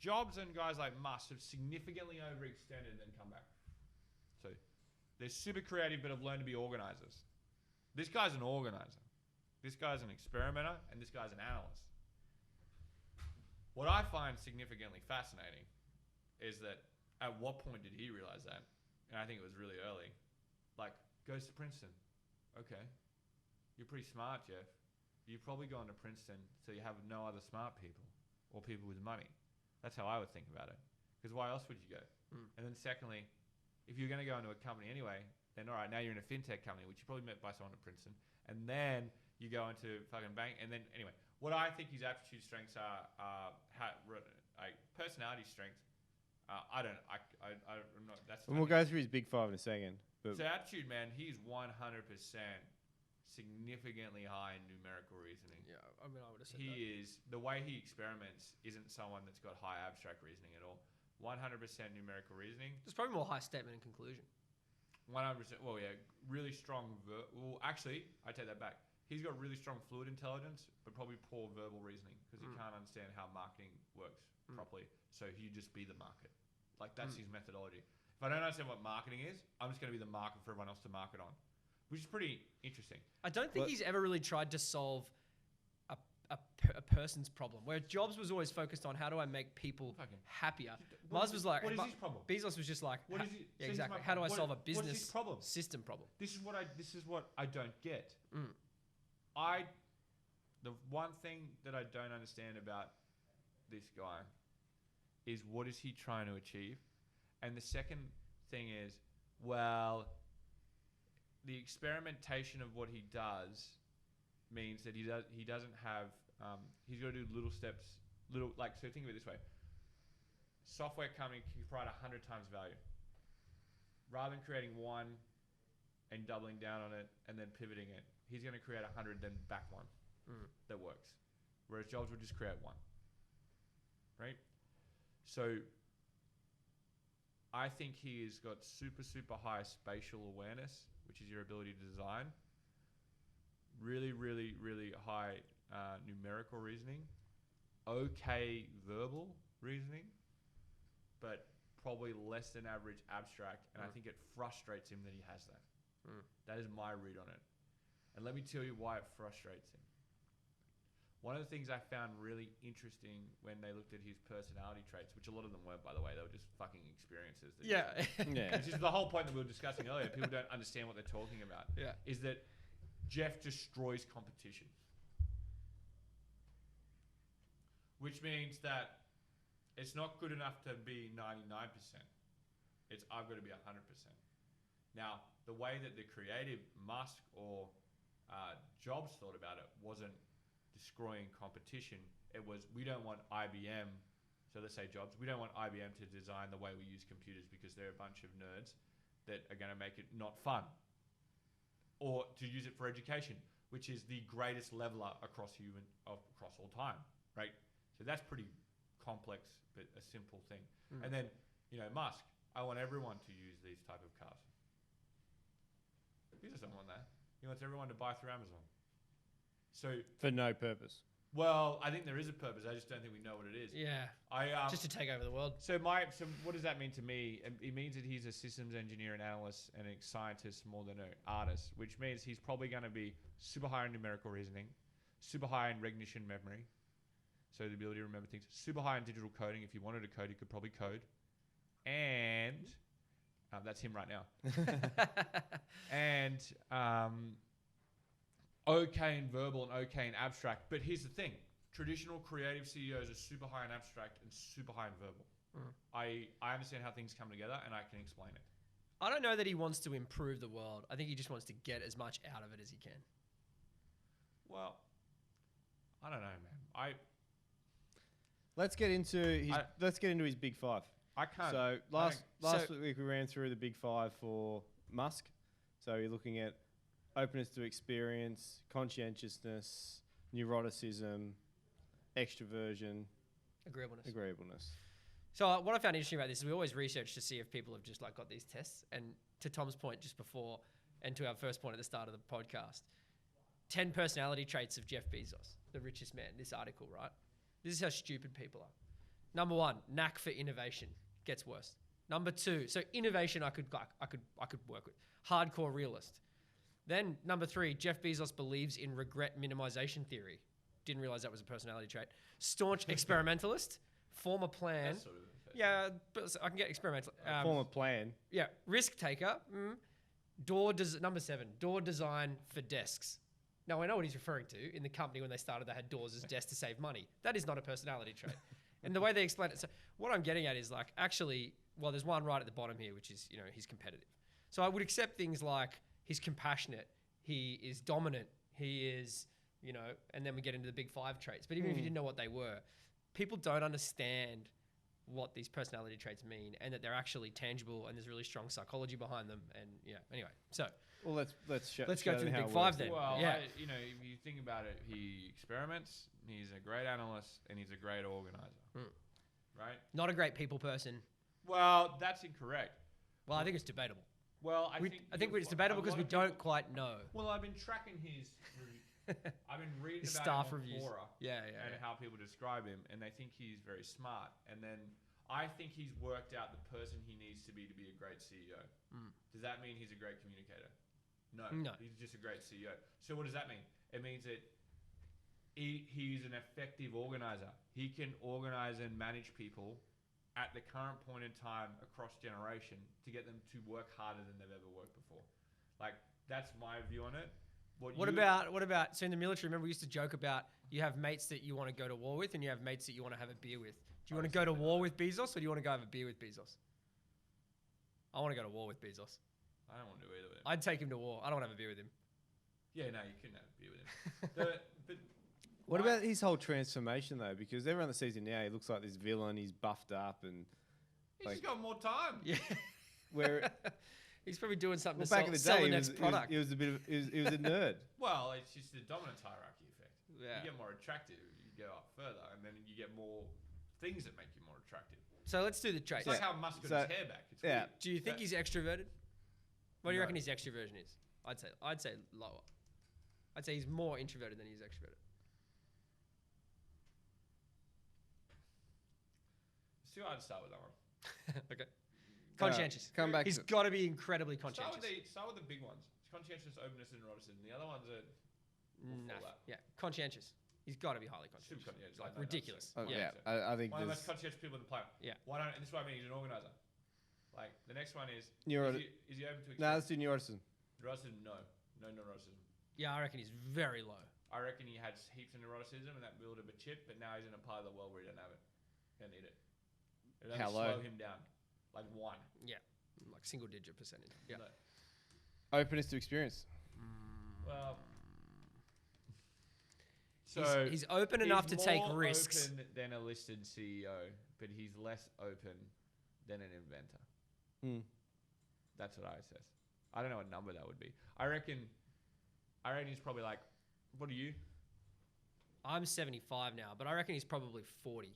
Jobs and guys like Musk have significantly overextended and then come back. So they're super creative, but have learned to be organizers. This guy's an organizer. This guy's an experimenter, and this guy's an analyst. What I find significantly fascinating is that at what point did he realize that? And I think it was really early. Like, goes to Princeton. Okay. You're pretty smart, Jeff. You've probably gone to Princeton so you have no other smart people or people with money. That's how I would think about it. Because why else would you go? And then secondly, if you're going to go into a company anyway, then all right, now you're in a fintech company, which you probably met by someone at Princeton. And then you go into fucking bank. And then anyway, what I think his aptitude strengths are personality strengths. I'm not, that's And we'll go through his big 5 in a second. But so attitude, man, he's 100% significantly high in numerical reasoning. Yeah, I mean, I would have said that. He is, the way he experiments isn't someone that's got high abstract reasoning at all. 100% numerical reasoning. There's probably more high statement and conclusion. 100%. Well, yeah, really strong. Well, actually, I take that back. He's got really strong fluid intelligence, but probably poor verbal reasoning because he can't understand how marketing works properly. So he just be the market. Like that's his methodology. If I don't understand what marketing is, I'm just going to be the market for everyone else to market on, which is pretty interesting. I don't think he's ever really tried to solve a person's problem. Where Jobs was always focused on how do I make people happier. Muzz was like, what is his problem? Bezos was just like, What is it? yeah, exactly. How do I solve a business what's his problem? system problem? This is what I don't get. Mm. The one thing that I don't understand about this guy is what is he trying to achieve? And the second thing is, well, the experimentation of what he does means that he doesn't have, he's got to do little steps, so think of it this way. Software company can provide 100 times value. Rather than creating one and doubling down on it and then pivoting it, he's going to create 100, then back one that works. Whereas Jobs would just create one, right? So I think he has got super, super high spatial awareness, which is your ability to design. Really, really, really high numerical reasoning. Okay verbal reasoning, but probably less than average abstract. And I think it frustrates him that he has that. That is my read on it. And let me tell you why it frustrates him. One of the things I found really interesting when they looked at his personality traits, which a lot of them weren't, by the way, they were just fucking experiences. Yeah. Which is the whole point that we were discussing earlier. People don't understand what they're talking about. Yeah. Is that Jeff destroys competition. Which means that it's not good enough to be 99%. It's I've got to be 100%. Now, the way that the creative Musk or Jobs thought about it wasn't destroying competition. It was, we don't want IBM, so let's say Jobs, we don't want IBM to design the way we use computers because they're a bunch of nerds that are going to make it not fun. Or to use it for education, which is the greatest leveler across all time, right? So that's pretty complex, but a simple thing. And then, Musk, I want everyone to use these type of cars. He doesn't want that. He wants everyone to buy through Amazon. So for no purpose. Well, I think there is a purpose. I just don't think we know what it is. Yeah. Just to take over the world. So what does that mean to me? It means that he's a systems engineer, an analyst, and a scientist more than an artist, which means he's probably going to be super high in numerical reasoning, super high in recognition memory, so the ability to remember things, super high in digital coding. If you wanted to code, he could probably code. And that's him right now. And okay in verbal and okay in abstract. But here's the thing. Traditional creative CEOs are super high in abstract and super high in verbal. I understand how things come together and I can explain it. I don't know that he wants to improve the world. I think he just wants to get as much out of it as he can. Well, I don't know, man. Let's get into his big five. I can't. So last week we ran through the big five for Musk. So you're looking at openness to experience, conscientiousness, neuroticism, extroversion, agreeableness. So what I found interesting about this is we always research to see if people have just got these tests. And to Tom's point just before, and to our first point at the start of the podcast, 10 personality traits of Jeff Bezos, the richest man. This article, right? This is how stupid people are. Number 1, knack for innovation. Gets worse. Number 2, so innovation I could work with. Hardcore realist. Then number 3, Jeff Bezos believes in regret minimization theory. Didn't realize that was a personality trait. Staunch experimentalist. Form a plan. That's sort of Yeah, but I can get experimental. Form a plan. Yeah, risk taker. Number 7, door design for desks. Now I know what he's referring to. In the company when they started, they had doors as desks to save money. That is not a personality trait. And the way they explain it, so what I'm getting at is actually, well, there's one right at the bottom here, which is, he's competitive. So I would accept things like he's compassionate, he is dominant, he is, and then we get into the big 5 traits. But even if you didn't know what they were, people don't understand what these personality traits mean and that they're actually tangible and there's really strong psychology behind them. And anyway, so Well, let's Go show through them the how big it five works. then. Well, Yeah. if you think about it, he experiments. He's a great analyst, and he's a great organizer. Right? Not a great people person. Well, that's incorrect. Well, I think it's debatable. Well, I think it's debatable because we don't quite know. Well, I've been tracking his. I've been reading His about staff him on reviews. Quora Yeah. and how people describe him, and they think he's very smart. And then I think he's worked out the person he needs to be a great CEO. Does that mean he's a great communicator? No. He's just a great CEO. So what does that mean? It means that he's an effective organizer. He can organize and manage people at the current point in time across generation to get them to work harder than they've ever worked before. Like, that's my view on it. What about so in the military, remember we used to joke about you have mates that you want to go to war with and you have mates that you want to have a beer with. Do you want to go to war with Bezos or do you want to go have a beer with Bezos? I want to go to war with Bezos. I don't want to do either with him. I'd take him to war. I don't want to have a beer with him. Yeah, no, you couldn't have a beer with him. But What about his whole transformation though? Because everyone that sees him now, he looks like this villain. He's buffed up and he's just got more time. Yeah. where He's probably doing something back in to the sell day, the next product. he was a bit of he was a nerd. Well, it's just the dominance hierarchy effect. Yeah. You get more attractive, you go up further, and then you get more things that make you more attractive. So let's do the traits. It's like how Musk got his hair back. It's weird. Do you think he's extroverted? What do you No. reckon his extroversion is? I'd say lower. I'd say he's more introverted than he's extroverted. It's too hard to start with that one. Okay. Conscientious. Come back. He's got to be incredibly conscientious. Start with the big ones. It's conscientious, openness, and neuroticism. The other ones are Nah, that. yeah, conscientious. He's got to be highly conscientious. Super conscientious. Like I know ridiculous. that's Yeah, Yeah. I think one of the there's most conscientious people on the planet. Yeah. Why don't? And this is what I mean. He's an organizer. Like the next one is is Neuroti- he open to no. Let's do neuroticism. neuroticism? No neuroticism. Yeah, I reckon he's very low. I reckon he had heaps of neuroticism and that built up a chip, but now he's in a part of the world where he don't have it. Don't need it. It'll How only low? slow him down, like 1. Yeah, like single digit percentage. Yeah. No. Openness to experience. Well, He's open enough to take risks. He's more open than a listed CEO, but he's less open than an inventor. That's what I assess. I don't know what number that would be. I reckon he's probably like, what are you? I'm 75 now, but I reckon he's probably 40.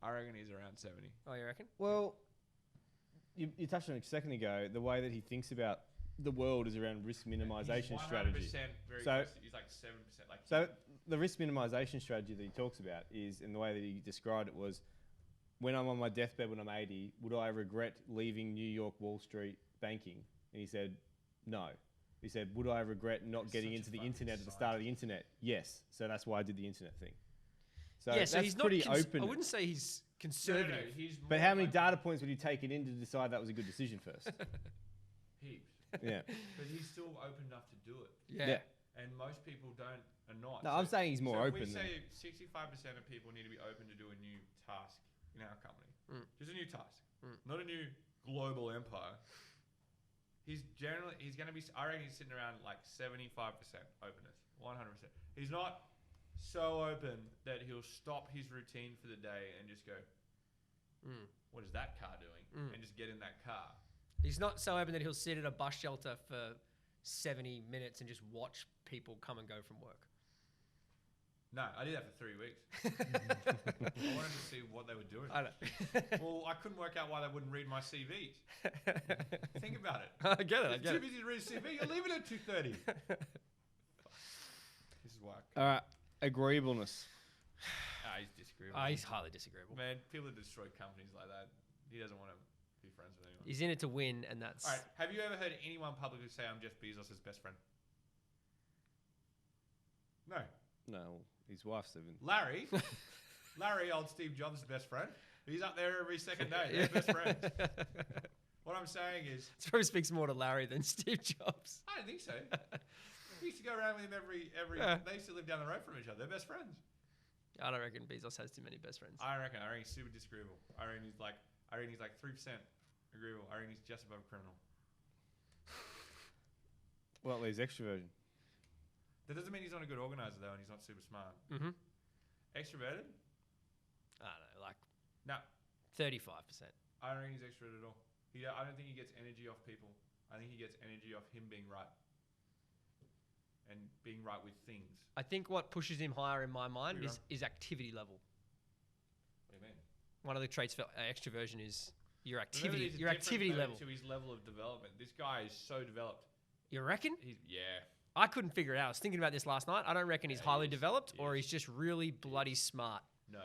I reckon he's around 70. Oh, you reckon? Well, you touched on it a second ago. The way that he thinks about the world is around risk minimization strategy. He's 100% very So- close. He's like 7%. Like So the risk minimization strategy that he talks about is, in the way that he described it, was when I'm on my deathbed when I'm 80, would I regret leaving New York Wall Street banking? And he said, no. He said, would I regret not He's getting such into a the fucking internet at the start of the internet? Yes. So that's why I did the internet thing. So yeah, that's so he's not. pretty open. I wouldn't say he's no, conservative. he's But more how many like data points would you take it in to decide that was a good decision first? heaps. Yeah. But he's still open enough to do it. Yeah. And most people are not. No, I'm saying he's more so open If we than- say 65% of people need to be open to do a new task in our company. Just a new task. Not a new global empire. He's going to be, I reckon he's sitting around like 75% openness. 100%. He's not so open that he'll stop his routine for the day and just go, what is that car doing? And just get in that car. He's not so open that he'll sit at a bus shelter for 70 minutes and just watch people come and go from work. No, I did that for 3 weeks. I wanted to see what they were doing. I don't. Well, I couldn't work out why they wouldn't read my CVs. Think about it. I get it. I If get too it. busy to read a CV, you're leaving at 2:30. This is why. All right. Agreeableness. He's disagreeable. He's highly disagreeable. Man, people that destroy companies like that, he doesn't want to be friends with anyone. He's in it to win, and that's. All right, have you ever heard anyone publicly say, I'm Jeff Bezos' best friend? No. No, his wife's even. Larry, old Steve Jobs' best friend. He's up there every second day. They're best friends. What I'm saying is... This probably speaks more to Larry than Steve Jobs. I don't think so. He used to go around with him every Yeah. They used to live down the road from each other. They're best friends. I don't reckon Bezos has too many best friends. I reckon he's super disagreeable. I reckon he's like 3% agreeable. I reckon he's just above criminal. Well, he's extroversion. That doesn't mean he's not a good organizer though, and he's not super smart. Mm-hmm. Extroverted? I don't know, like No, 35%. I don't think he's extroverted at all. I don't think he gets energy off people. I think he gets energy off him being right. being right with things. I think what pushes him higher in my mind You're is activity level. What do you mean? One of the traits for extroversion is your Remember, activity, there's a your difference, activity though, level. to his level of development. This guy is so developed. You reckon? Yeah. I couldn't figure it out. I was thinking about this last night. I don't reckon he's Yeah, highly he is. developed He or is. he's just really bloody smart. No,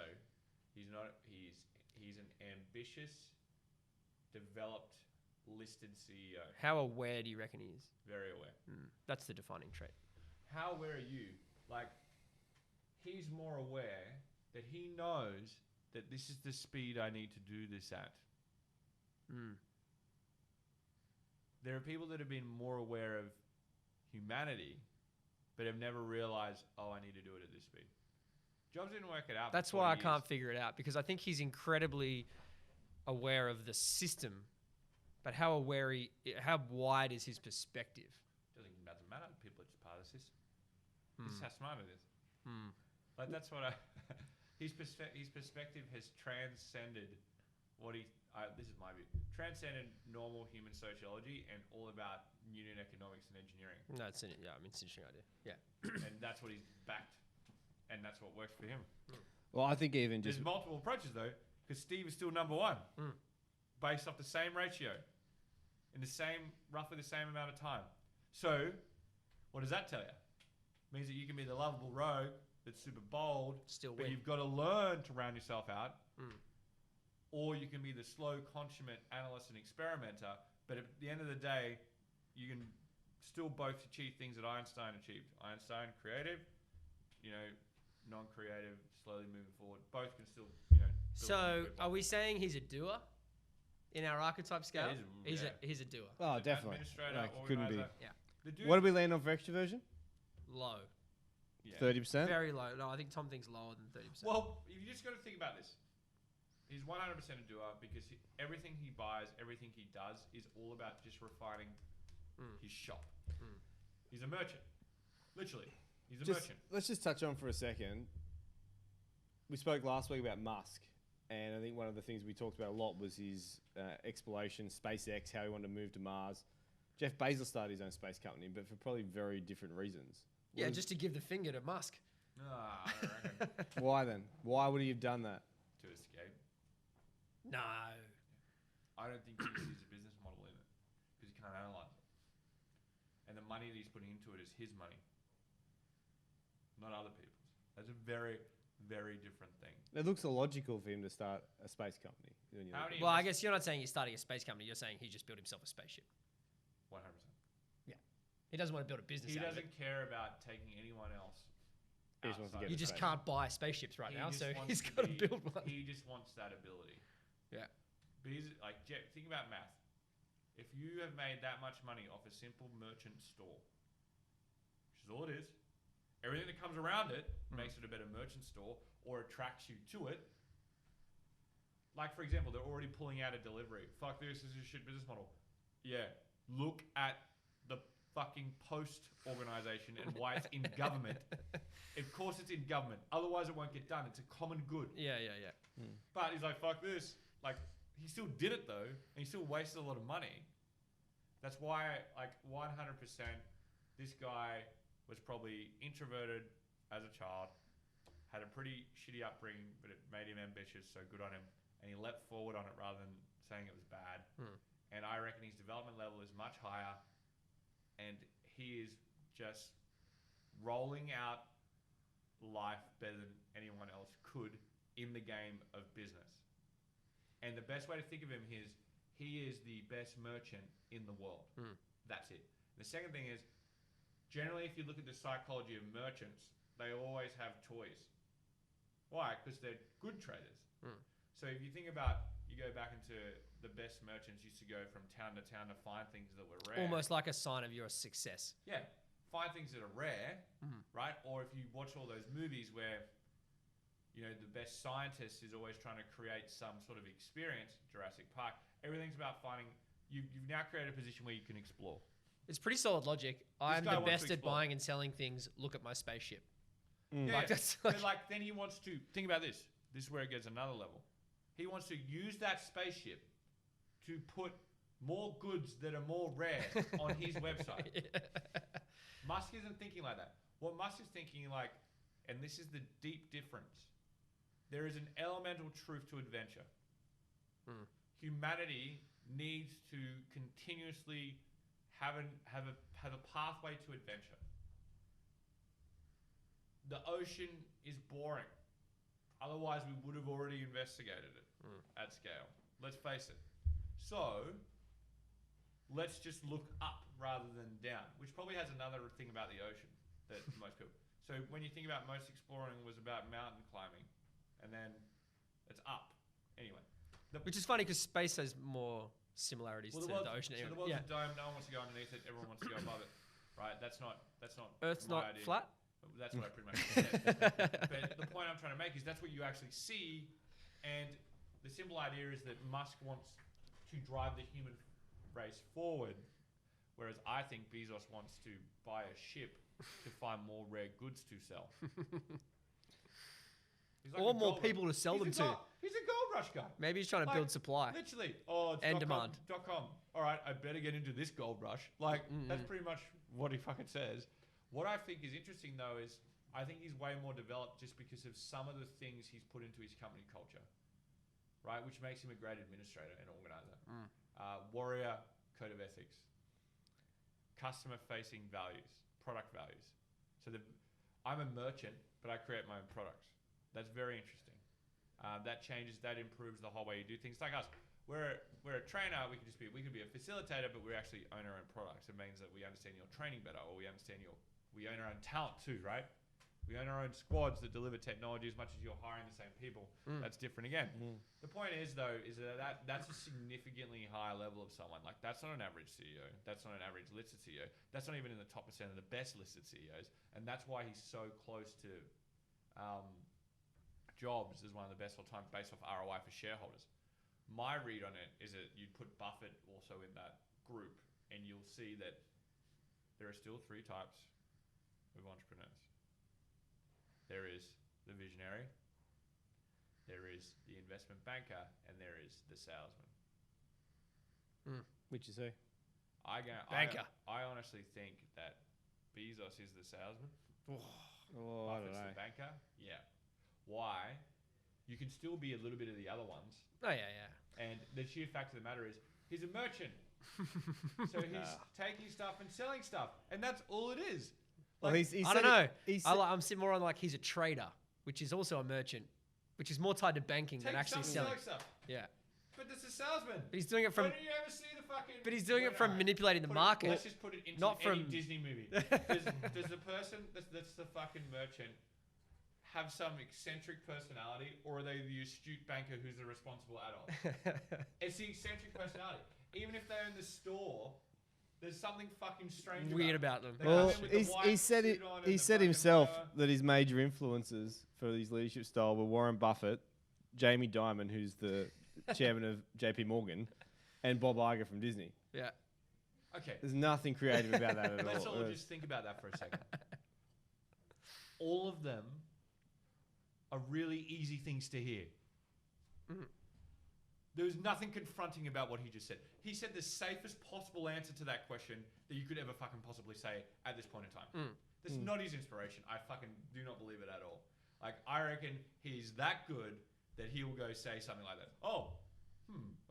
he's not. He's an ambitious, developed, listed CEO. How aware do you reckon he is? Very aware. That's the defining trait. How aware are you? Like, he's more aware that he knows that this is the speed I need to do this at. There are people that have been more aware of humanity, but have never realized, oh, I need to do it at this speed. Jobs didn't work it out. That's for why I 40 can't years. figure it out, because I think he's incredibly aware of the system, but how wide is his perspective? Doesn't matter. People are just part of the system. This is how smart it is. Like, that's what his perspective has transcended what this is my view, transcended normal human sociology and all about unit economics and engineering. No, it's an interesting idea. Yeah. And that's what he's backed. And that's what works for him. Well, I think even just There's multiple approaches, though, because Steve is still number one, based off the same ratio, in roughly the same amount of time. So, what does that tell you? Means that you can be the lovable rogue that's super bold, Still but win. you've got to learn to round yourself out. Or you can be the slow, consummate analyst and experimenter, but at the end of the day, you can still both achieve things that Einstein achieved. Einstein, creative, non-creative, slowly moving forward. Both can still, build So, on good are we saying he's a doer in our archetype scale? he's He's a doer. oh, An definitely. administrator, Like, couldn't be. organizer. Yeah. The dude, What did we land on for extroversion? Low. yeah. 30%. Very low. No, I think Tom thinks lower than 30%. Well, you just got to think about this. He's 100% a doer because everything he buys, everything he does is all about just refining his shop. He's a merchant. Literally. He's a merchant. Let's just touch on for a second. We spoke last week about Musk, and I think one of the things we talked about a lot was his exploration, SpaceX, how he wanted to move to Mars. Jeff Bezos started his own space company, but for probably very different reasons. yeah, just to give the finger to Musk. I don't reckon. Why then? Why would he have done that? To escape. No. I don't think he sees a business model in it because he can't analyze it. And the money that he's putting into it is his money, not other people's. That's a very, very different thing. It looks illogical for him to start a space company. when you How look do at you- Well, I guess you're not saying he's starting a space company. You're saying he just built himself a spaceship. 100%. He doesn't want to build a business He out of doesn't care about taking anyone else. He just wants to outside get it. You of just space. can't buy spaceships right He now, just so wants he's to got to be- build one. He just wants that ability. Yeah. Because, like, Jeff, think about math. If you have made that much money off a simple merchant store, which is all it is, everything that comes around it makes it a better merchant store or attracts you to it. Like, for example, they're already pulling out a delivery. Fuck this is a shit business model. Yeah. Look at the fucking Post organization and why it's in government. Of course it's in government. Otherwise it won't get done. It's a common good. Yeah. But he's like, fuck this. Like, he still did it though, and he still wasted a lot of money. That's why, like, 100%, this guy was probably introverted as a child, had a pretty shitty upbringing, but it made him ambitious, so good on him. And he leapt forward on it rather than saying it was bad. And I reckon his development level is much higher, and he is just rolling out life better than anyone else could in the game of business. And the best way to think of him is he is the best merchant in the world. That's it. The second thing is, generally, if you look at the psychology of merchants, they always have toys. Why? Because they're good traders. So if you think about, you go back into the best merchants used to go from town to town to find things that were rare. Almost like a sign of your success. Yeah, find things that are rare, right? Or if you watch all those movies where, the best scientist is always trying to create some sort of experience, Jurassic Park, everything's about finding, you've now created a position where you can explore. It's pretty solid logic. I'm guy the wants to best at explore. buying and selling things. Look at my spaceship. Yeah, Like, that's but like- then he wants to, think about this. This is where it gets another level. He wants to use that spaceship to put more goods that are more rare on his website. Musk isn't thinking like that. What Musk is thinking like, and this is the deep difference, there is an elemental truth to adventure. Humanity needs to continuously have a pathway to adventure. The ocean is boring. Otherwise, we would have already investigated it at scale. Let's face it. So, let's just look up rather than down, which probably has another thing about the ocean that most people. So, when you think about most exploring was about mountain climbing, and then it's up. Anyway. Which is funny because space has more similarities to the ocean. So the world's a dome. No one wants to go underneath it. Everyone wants to go above it. Right? That's not. Earth's my not idea. flat. That's what I pretty much said. But the point I'm trying to make is that's what you actually see, and the simple idea is that Musk wants to drive the human race forward, whereas I think Bezos wants to buy a ship to find more rare goods to sell. Or more people to sell them to. He's a gold rush guy. Maybe he's trying to build supply. Literally. It's and demand. .com. All right, I better get into this gold rush. That's pretty much what he fucking says. What I think is interesting, though, is I think he's way more developed just because of some of the things he's put into his company culture, right? Which makes him a great administrator and organizer. Warrior code of ethics. Customer-facing values. Product values. So I'm a merchant, but I create my own products. That's very interesting. That improves the whole way you do things. Like us, we're a trainer. We could be a facilitator, but we actually own our own products. It means that we understand your training better, or we own our own talent too, right? We own our own squads that deliver technology as much as you're hiring the same people. That's different again. The point is, though, is that's a significantly higher level of someone. Like, that's not an average CEO. That's not an average listed CEO. That's not even in the top % of the best listed CEOs. And that's why he's so close to Jobs as one of the best all time based off ROI for shareholders. My read on it is that you'd put Buffett also in that group, and you'll see that there are still three types of entrepreneurs. There is the visionary, there is the investment banker, and there is the salesman. Which is who? Banker. I honestly think that Bezos is the salesman. I don't know. The banker. Yeah. Why? You can still be a little bit of the other ones. Oh, yeah. And the sheer fact of the matter is, he's a merchant. So he's taking stuff and selling stuff. And that's all it is. Well, I don't know. I'm sitting more on he's a trader, which is also a merchant, which is more tied to banking than actually selling. Stuff. Yeah. But this is a salesman. But he's doing it from. When do you ever see the fucking? But he's doing it from manipulating the market. Let's just put it into not any from Disney movie. Does the person that's the fucking merchant have some eccentric personality, or are they the astute banker who's the responsible adult? It's the eccentric personality. Even if they own the store, there's something fucking strange weird about them. Well, he said himself that his major influences for his leadership style were Warren Buffett, Jamie Dimon, who's the chairman of JP Morgan, and Bob Iger from Disney. Yeah. Okay. There's nothing creative about that at all. Let's all just think about that for a second. All of them are really easy things to hear. There was nothing confronting about what he just said. He said the safest possible answer to that question that you could ever fucking possibly say at this point in time. That's not his inspiration. I fucking do not believe it at all. Like, I reckon he's that good that he will go say something like that.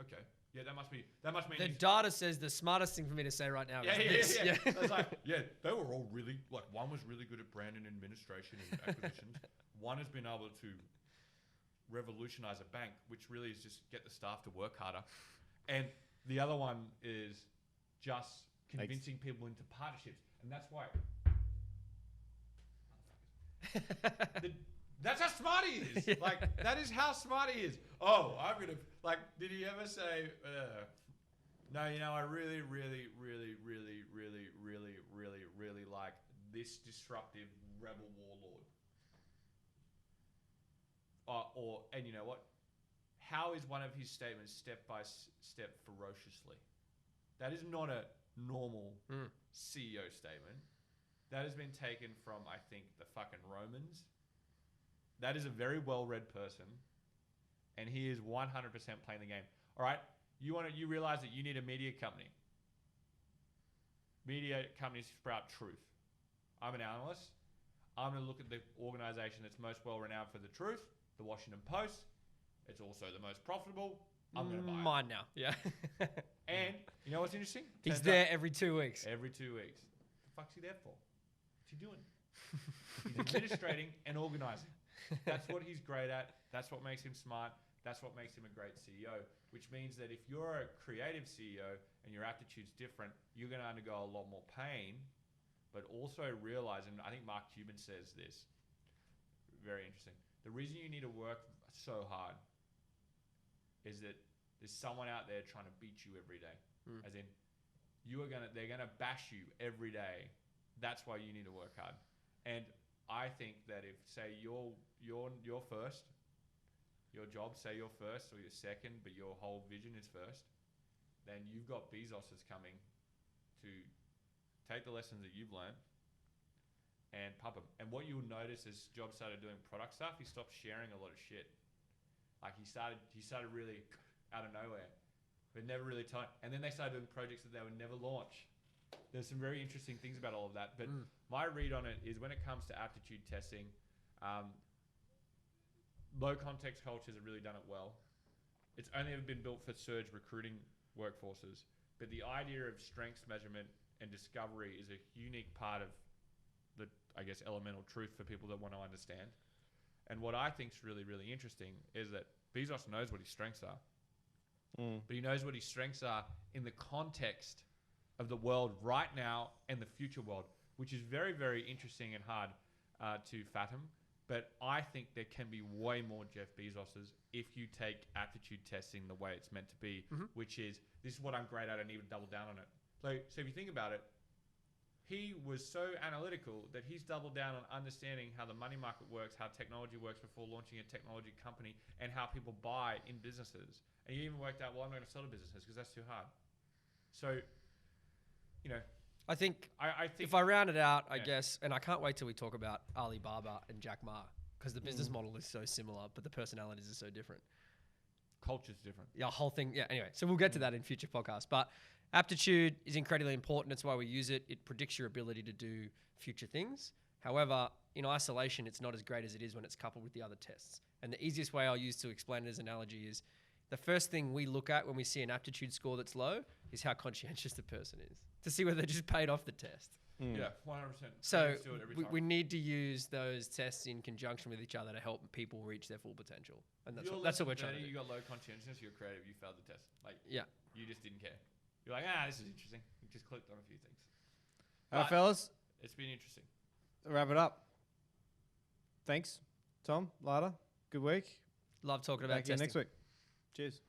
Okay. Yeah, that must mean the data says the smartest thing for me to say right now is this. Yeah. I was like, they were all really, one was really good at brand and administration and acquisitions. One has been able to revolutionize a bank, which really is just get the staff to work harder. And the other one is just convincing people into partnerships. And that's why. That's how smart he is. Yeah. That is how smart he is. Oh, I'm going to, did he ever say, no, I really, really, really, really, really, really, really, really like this disruptive rebel warlord. And you know what? How is one of his statements step by step ferociously? That is not a normal CEO statement. That has been taken from, I think, the fucking Romans. That is a very well-read person, and he is 100% playing the game. All right, you realize that you need a media company. Media companies sprout truth. I'm an analyst. I'm going to look at the organization that's most well renowned for the truth, the Washington Post. It's also the most profitable. I'm going to buy it. Mine now. Yeah. And you know what's interesting? He's Turns there out every 2 weeks. every 2 weeks. What the fuck's he there for? What's he doing? He's administrating and organizing. That's what he's great at. That's what makes him smart. That's what makes him a great CEO, which means that if you're a creative CEO and your aptitude's different, you're going to undergo a lot more pain, but also realize, and I think Mark Cuban says this, very interesting. The reason you need to work so hard is that there's someone out there trying to beat you every day. As in, they're gonna bash you every day. That's why you need to work hard. And I think that if, say, you're first, your job, say you're first or you're second, but your whole vision is first, then you've got Bezos coming to take the lessons that you've learned and pump them. And what you'll notice as Jobs started doing product stuff, he stopped sharing a lot of shit. Like he started really out of nowhere, but never really and then they started doing projects that they would never launch. There's some very interesting things about all of that. But my read on it is when it comes to aptitude testing, low context cultures have really done it well. It's only ever been built for surge recruiting workforces. But the idea of strengths measurement and discovery is a unique part of the, I guess, elemental truth for people that want to understand. And what I think is really, really interesting is that Bezos knows what his strengths are. But he knows what his strengths are in the context of the world right now and the future world, which is very, very interesting and hard to fathom. But I think there can be way more Jeff Bezoses if you take aptitude testing the way it's meant to be, which is, this is what I'm great at, I need to double down on it. So if you think about it, he was so analytical that he's doubled down on understanding how the money market works, how technology works before launching a technology company, and how people buy in businesses. And he even worked out, well, I'm not going to sell to businesses because that's too hard. So, you know, I think if I round it out, I guess, and I can't wait till we talk about Alibaba and Jack Ma, because the business model is so similar, but the personalities are so different. Culture's different. Yeah, whole thing. Yeah. Anyway, so we'll get to that in future podcasts. But aptitude is incredibly important. That's why we use it. It predicts your ability to do future things. However, in isolation, it's not as great as it is when it's coupled with the other tests. And the easiest way I'll use to explain it as an analogy is the first thing we look at when we see an aptitude score that's low is how conscientious the person is, to see whether they just paid off the test. Yeah, 100%. So we need to use those tests in conjunction with each other to help people reach their full potential. And that's what we're trying to do. You got low conscientiousness, you're creative, you failed the test. Like, yeah, you just didn't care. You're like, this is interesting. You just clicked on a few things. All right, fellas. It's been interesting. Wrap it up. Thanks, Tom, Larter. Good week. love talking about Back again testing. next week. Cheers.